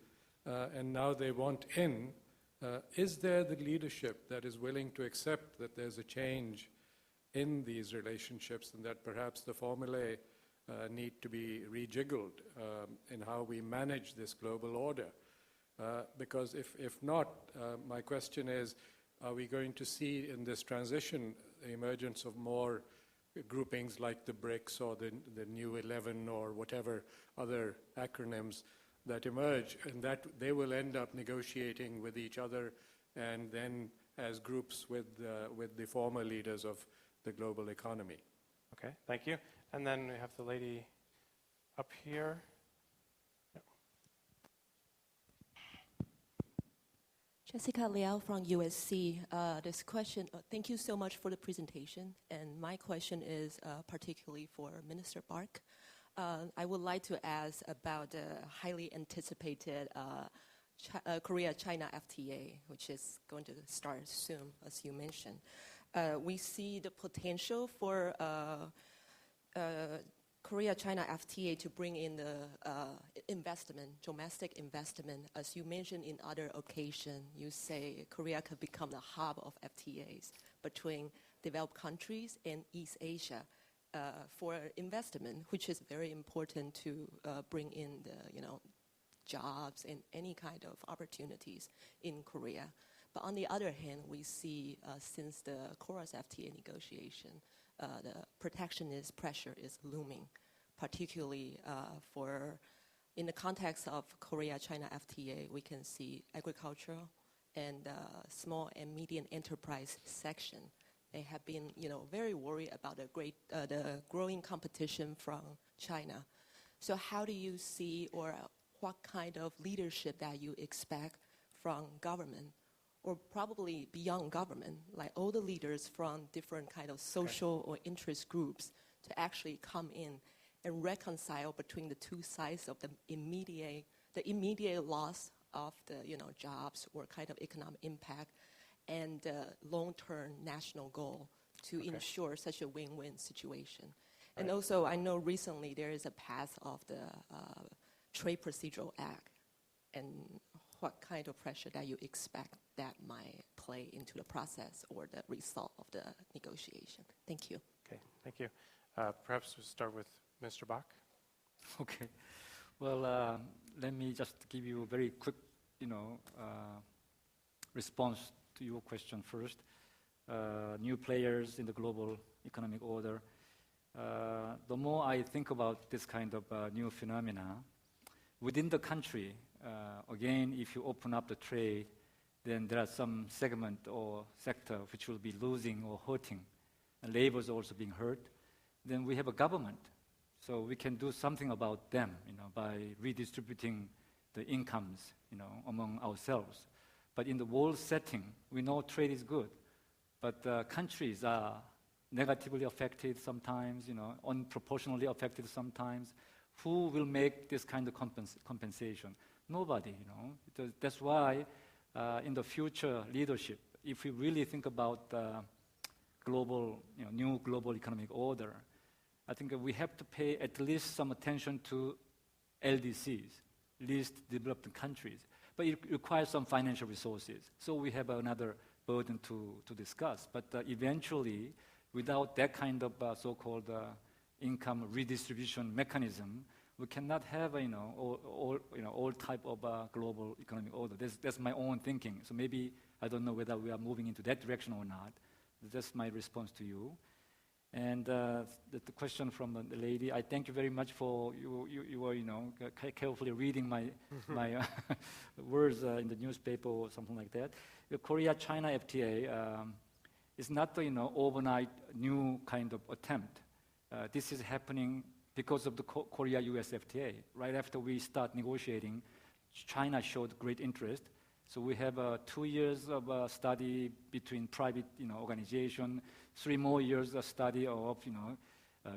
and now they want in. Is there the leadership that is willing to accept that there's a change in these relationships and that perhaps the formulae need to be rejiggled in how we manage this global order? Because if not, my question is, are we going to see in this transition the emergence of more groupings like the BRICS or the New 11 or whatever other acronyms that emerge, and that they will end up negotiating with each other and then as groups with the former leaders of the global economy?
Okay, thank you. And then we have the lady up here.
Jessica Liao from USC. This question, thank you so much for the presentation. And my question is particularly for Minister Bach. I would like to ask about the highly anticipated Korea-China FTA, which is going to start soon, as you mentioned. We see the potential for Korea-China FTA to bring in the investment, domestic investment. As you mentioned in other occasions, you say Korea could become the hub of FTAs between developed countries and East Asia for investment, which is very important to bring in the jobs and any kind of opportunities in Korea. But on the other hand, we see since the KORUS FTA negotiation, the protectionist pressure is looming, particularly in the context of Korea-China FTA, we can see agricultural and small and medium enterprise section. They have been, very worried about the growing competition from China. So how do you see, or what kind of leadership that you expect from government, or probably beyond government, like all the leaders from different kind of social or interest groups, to actually come in and reconcile between the two sides of the immediate loss of the jobs or kind of economic impact, and long-term national goal to ensure such a win-win situation. Right. And also, I know recently there is a pass of the Trade Procedural Act, and what kind of pressure that you expect that might play into the process or the result of the negotiation? Thank you.
Okay, thank you. Perhaps we'll start with Mr. Bach.
Okay. Well, let me just give you a very quick, response to your question first. New players in the global economic order. The more I think about this kind of new phenomena, within the country, again, if you open up the trade, then there are some segment or sector which will be losing or hurting, and labor is also being hurt. Then we have a government, so we can do something about them, by redistributing the incomes, among ourselves. But in the world setting, we know trade is good, but countries are negatively affected sometimes, unproportionally affected sometimes. Who will make this kind of compensation? Nobody, That's why in the future leadership, if we really think about global, new global economic order, I think we have to pay at least some attention to LDCs, least developed countries. But it requires some financial resources. So we have another burden to discuss. But eventually, without that kind of so-called income redistribution mechanism, we cannot have all type of global economic order. That's my own thinking. So maybe I don't know whether we are moving into that direction or not. That's my response to you. And the question from the lady, I thank you very much for you were carefully reading my words in the newspaper or something like that. The Korea-China FTA is not the overnight new kind of attempt. This is happening because of the Korea-US FTA. Right after we start negotiating, China showed great interest. So we have 2 years of study between private organization, 3 more years of study of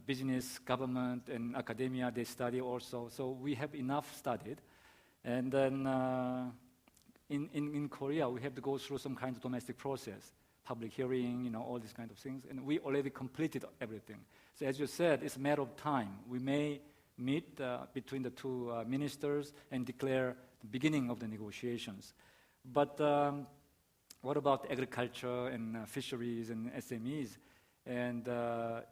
business, government, and academia. They study also. So we have enough studied. And then in Korea, we have to go through some kind of domestic process, public hearing, all these kind of things. And we already completed everything. So as you said, it's a matter of time. We may meet between the two ministers and declare the beginning of the negotiations. But what about agriculture and fisheries and SMEs? And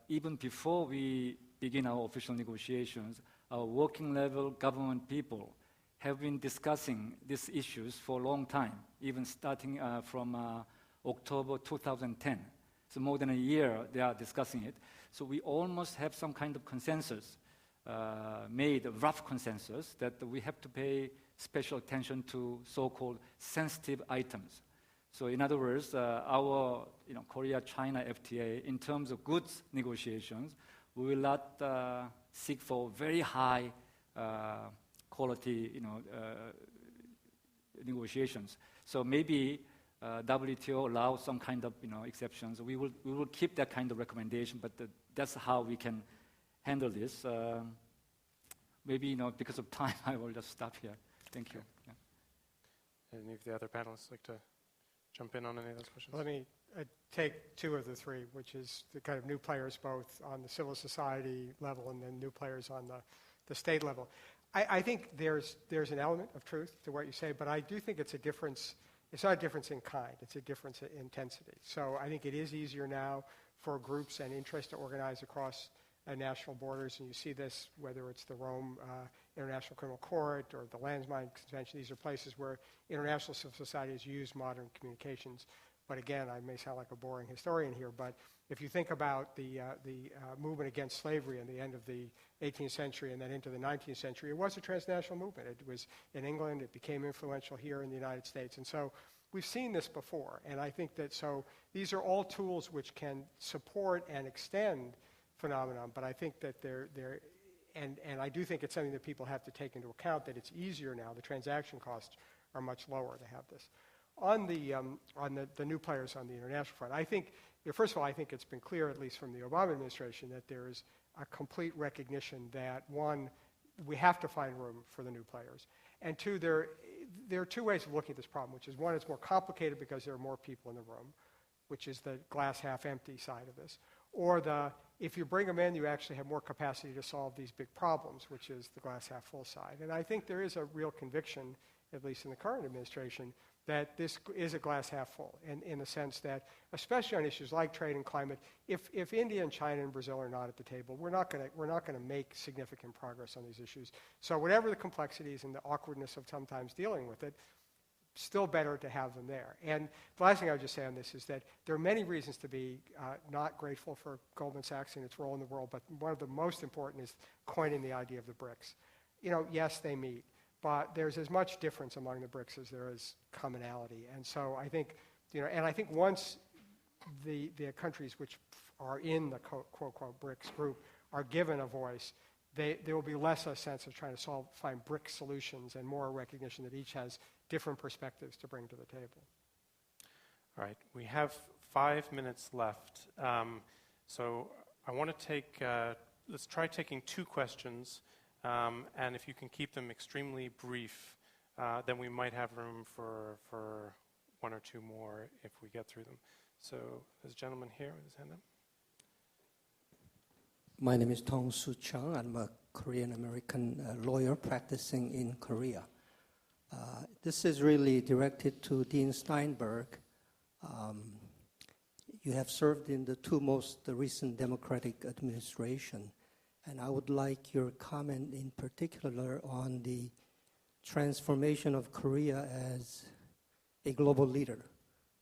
even before we begin our official negotiations, our working level government people have been discussing these issues for a long time, even starting from October 2010. So more than a year they are discussing it. So we almost have some kind of consensus, made a rough consensus that we have to pay special attention to so-called sensitive items. So in other words, our Korea-China FTA, in terms of goods negotiations, we will not seek for very high quality negotiations. So maybe WTO allows some kind of exceptions. We will keep that kind of recommendation, but that's how we can handle this. Maybe because of time, I will just stop here. Thank you. Yeah.
Any of the other panelists like to jump in on any of those questions?
Let me take 2 of the 3, which is the kind of new players both on the civil society level and then new players on the state level. I think there's an element of truth to what you say, but I do think it's a difference. It's not a difference in kind. It's a difference in intensity. So I think it is easier now for groups and interests to organize across national borders, and you see this whether it's the Rome International Criminal Court or the Landsmine Convention. These are places where international civil society has used modern communications. But again, I may sound like a boring historian here, but if you think about the movement against slavery in the end of the 18th century and then into the 19th century, it was a transnational movement. It was in England. It became influential here in the United States. And so we've seen this before. And I think that so these are all tools which can support and extend phenomenon, but I think that and I do think it's something that people have to take into account, that it's easier now. The transaction costs are much lower to have this. On the new players on the international front, I think, first of all, I think it's been clear, at least from the Obama administration, that there is a complete recognition that, 1, we have to find room for the new players, and 2, there are 2 ways of looking at this problem, which is, 1, it's more complicated because there are more people in the room, which is the glass half empty side of this, or if you bring them in, you actually have more capacity to solve these big problems, which is the glass half full side. And I think there is a real conviction, at least in the current administration, that this is a glass half full, in the sense that, especially on issues like trade and climate, if India and China and Brazil are not at the table, we're not going to make significant progress on these issues. So whatever the complexities and the awkwardness of sometimes dealing with it, still better to have them there. And the last thing I would just say on this is that there are many reasons to be not grateful for Goldman Sachs and its role in the world, but one of the most important is coining the idea of the BRICS. Yes, they meet, but there's as much difference among the BRICS as there is commonality. And so I think, and I think once the countries which are in the quote-unquote BRICS group are given a voice, there will be less a sense of trying to find BRICS solutions and more recognition that each has different perspectives to bring to the table.
All right, we have 5 minutes left. So I want to take, let's try taking 2 questions, and if you can keep them extremely brief, then we might have room for 1 or 2 more if we get through them. So there's a gentleman here with his hand up.
My name is Tong Soo Chung. I'm a Korean-American lawyer practicing in Korea. This is really directed to Dean Steinberg. You have served in the 2 most recent Democratic administration, and I would like your comment in particular on the transformation of Korea as a global leader,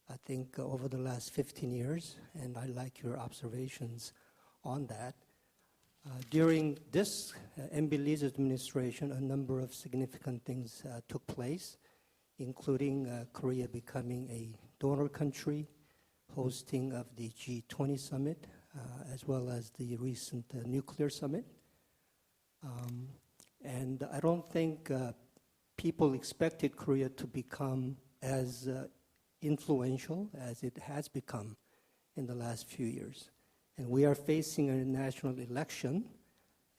I think over the last 15 years, and I like your observations on that. During this MB Lee's administration, a number of significant things took place, including Korea becoming a donor country, hosting of the G20 summit, as well as the recent nuclear summit. And I don't think people expected Korea to become as influential as it has become in the last few years. And we are facing a national election,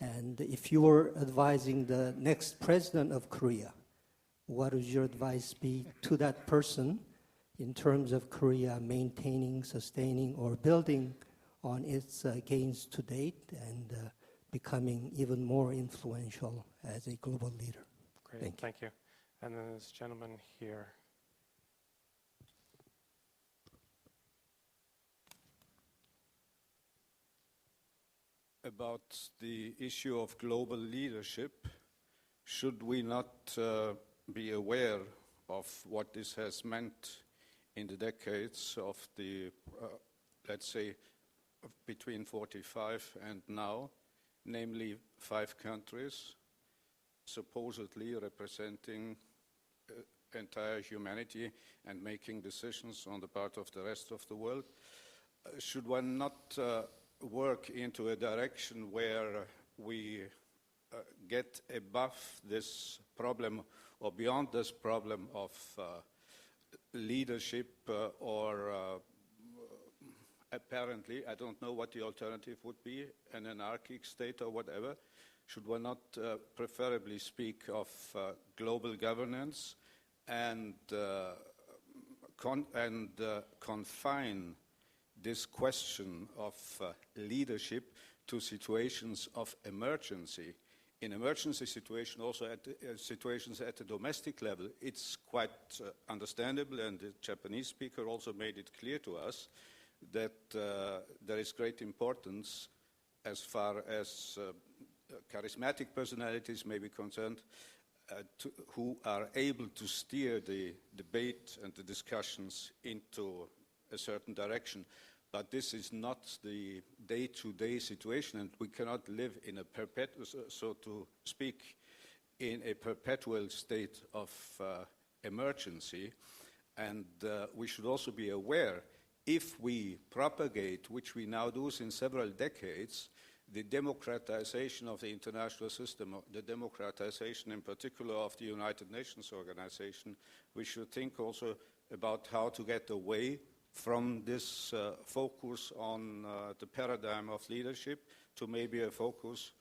and if you were advising the next president of Korea, what would your advice be to that person in terms of Korea maintaining, sustaining, or building on its gains to date and becoming even more influential as a global leader?
Great, thank you. And then this gentleman here.
About the issue of global leadership, should we not be aware of what this has meant in the decades of the, let's say, between 45 and now, namely 5 countries, supposedly representing entire humanity and making decisions on the part of the rest of the world? Should one not work into a direction where we get above this problem or beyond this problem of leadership or apparently, I don't know what the alternative would be, an anarchic state or whatever? Should one not preferably speak of global governance and confine this question of leadership to situations of emergency? In emergency situations, also at situations at the domestic level, it's quite understandable, and the Japanese speaker also made it clear to us that there is great importance as far as charismatic personalities may be concerned, who are able to steer the debate and the discussions into a certain direction. But this is not the day-to-day situation, and we cannot live in a perpetual, so to speak, in a perpetual state of emergency. And we should also be aware, if we propagate, which we now do since several decades, the democratization of the international system, the democratization in particular of the United Nations organization, we should think also about how to get away from this focus on the paradigm of leadership to maybe a focus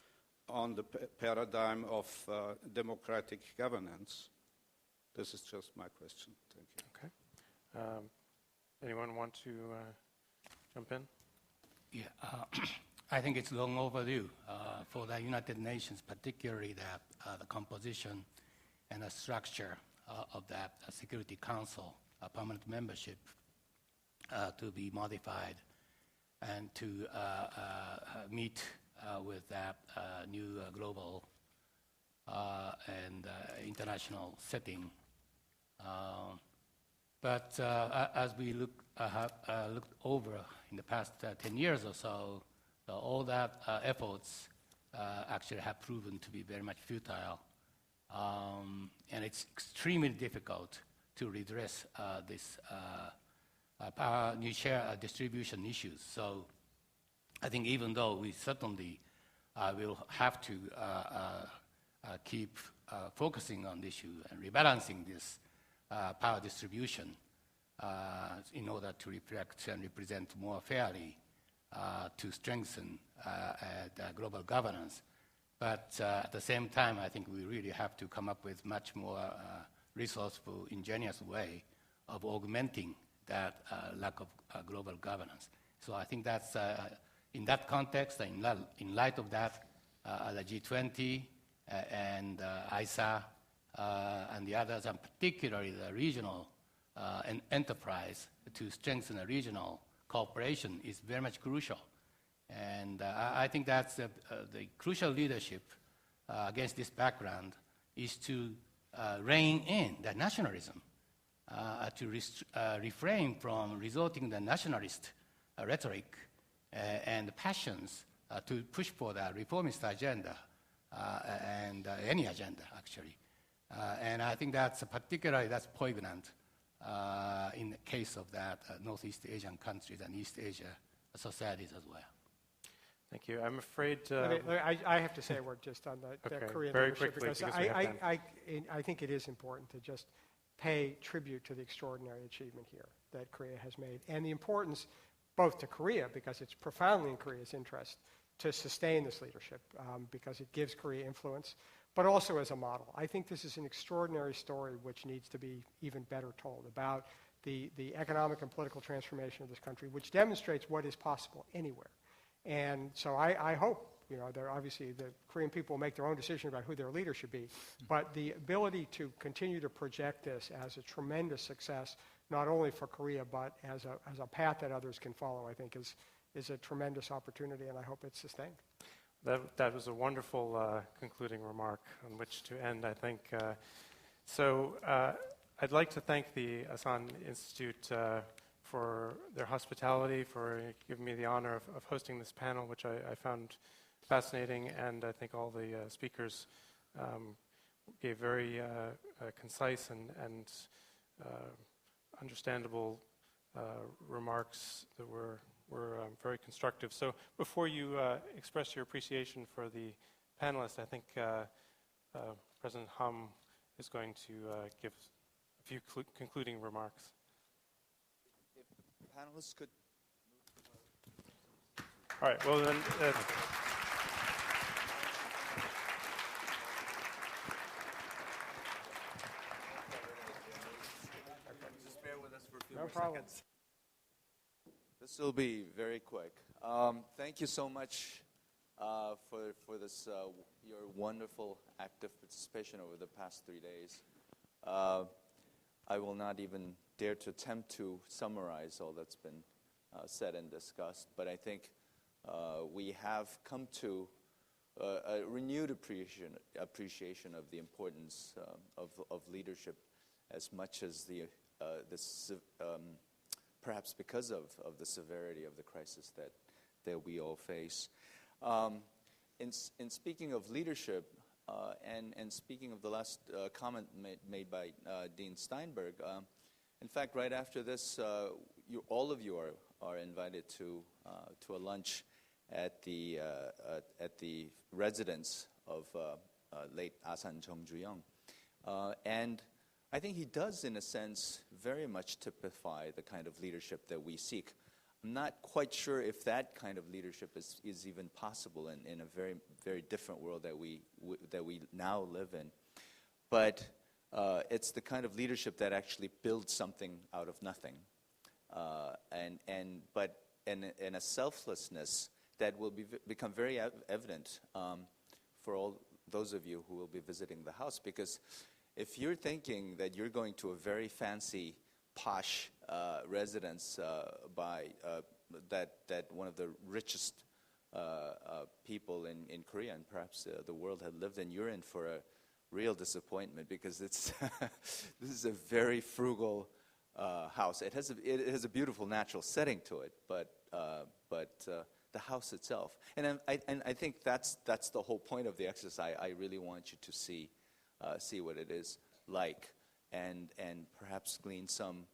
on the paradigm of democratic governance. This is just my question. Thank you.
Okay. Anyone want to jump in?
Yeah, I think it's long overdue for the United Nations, particularly the composition and the structure of that Security Council, permanent membership, to be modified and to meet with that new global and international setting. But as we have looked over in the past 10 years or so, all that efforts actually have proven to be very much futile. And it's extremely difficult to redress this power new share distribution issues. So I think even though we certainly will have to keep focusing on the issue and rebalancing this power distribution in order to reflect and represent more fairly to strengthen the global governance. But at the same time, I think we really have to come up with much more resourceful, ingenious way of augmenting that lack of global governance. So I think that's, in that context, in light of that, the G20 and ISA and the others, and particularly the regional enterprise to strengthen the regional cooperation is very much crucial. And I think that's the crucial leadership against this background is to rein in the nationalism, to refrain from resorting to the nationalist rhetoric and passions to push for the reformist agenda and any agenda, actually. And I think that's poignant in the case of that Northeast Asian countries and East Asia societies as well.
Thank you. I'm afraid...
I have to say a word just on the
okay,
Korean
very
leadership,
quickly,
because I think it is important to just pay tribute to the extraordinary achievement here that Korea has made, and the importance both to Korea, because it's profoundly in Korea's interest to sustain this leadership, because it gives Korea influence, but also as a model. I think this is an extraordinary story which needs to be even better told about the economic and political transformation of this country, which demonstrates what is possible anywhere. And so I hope, obviously the Korean people will make their own decision about who their leader should be, but the ability to continue to project this as a tremendous success, not only for Korea, but as a path that others can follow, I think is a tremendous opportunity, and I hope it's sustained.
That was a wonderful concluding remark on which to end, I think. So I'd like to thank the Asan Institute for their hospitality, for giving me the honor of hosting this panel, which I found fascinating, and I think all the speakers gave very concise and understandable remarks that were very constructive. So before you express your appreciation for the panelists, I think President Ham is going to give a few concluding remarks.
Panelists could move.
All right, well then...
Just bear with us for a few
No
more
problem.
seconds. This will be very quick. Thank you so much for this, your wonderful active participation over the past 3 days. I will not even dare to attempt to summarize all that's been said and discussed, but I think we have come to a renewed appreciation of the importance of leadership, as much as perhaps because of the severity of the crisis that we all face. In speaking of leadership, and speaking of the last comment made by Dean Steinberg, in fact, right after this, all of you are invited to a lunch at the residence of late Asan Chung-Ju-young. And I think he does, in a sense, very much typify the kind of leadership that we seek. I'm not quite sure if that kind of leadership is even possible in a very, very different world that we now live in. But it's the kind of leadership that actually builds something out of nothing, and a selflessness that will become very evident for all those of you who will be visiting the house. Because if you're thinking that you're going to a very fancy, posh residence that one of the richest people in Korea and perhaps the world had lived in, you're in for a real disappointment, because it's this is a very frugal house. It has a beautiful natural setting to it, but the house itself, and I think that's the whole point of the exercise. I really want you to see what it is like, and perhaps glean some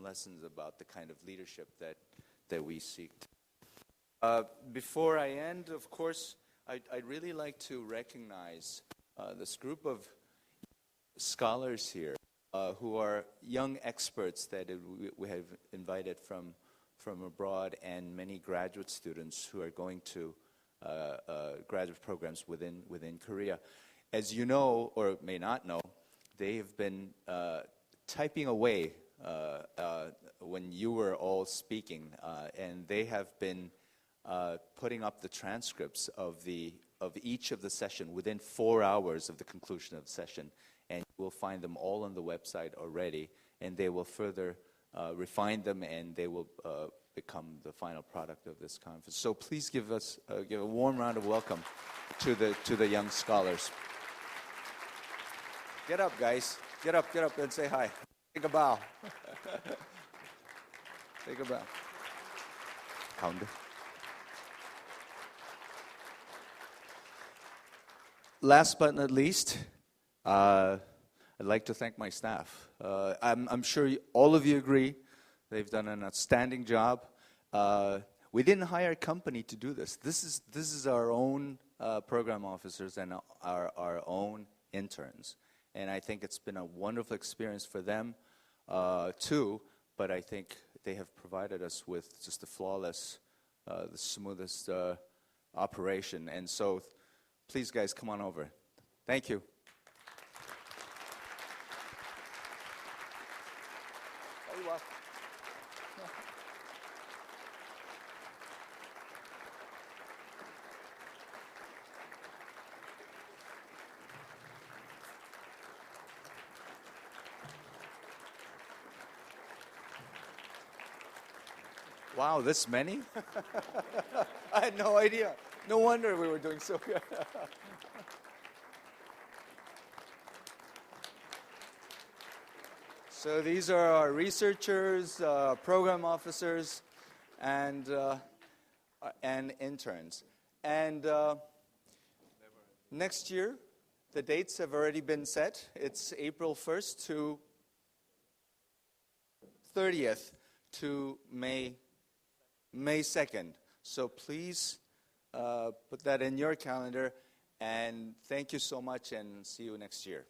lessons about the kind of leadership that we seek. Before I end, of course, I'd really like to recognize this group of scholars here who are young experts that we have invited from from abroad and many graduate students who are going to graduate programs within Korea. As you know, or may not know, they have been typing away when you were all speaking, and they have been putting up the transcripts of each of the session within 4 hours of the conclusion of the session, and you will find them all on the website already, and they will further refine them, and they will become the final product of this conference. So please give a warm round of welcome to the young scholars. Get up, guys. Get up, and say hi. Take a bow. Take a bow. 가운데. Last but not least, I'd like to thank my staff. I'm sure all of you agree they've done an outstanding job. We didn't hire a company to do this. This is our own program officers and our own interns. And I think it's been a wonderful experience for them, too. But I think they have provided us with just the flawless, the smoothest operation. And so, please, guys, come on over. Thank you. Wow, this many? I had no idea. No wonder we were doing so good. So these are our researchers, program officers, and interns. And next year, the dates have already been set. It's April 1st to 30th to May 2nd. So please put that in your calendar, and thank you so much, and see you next year.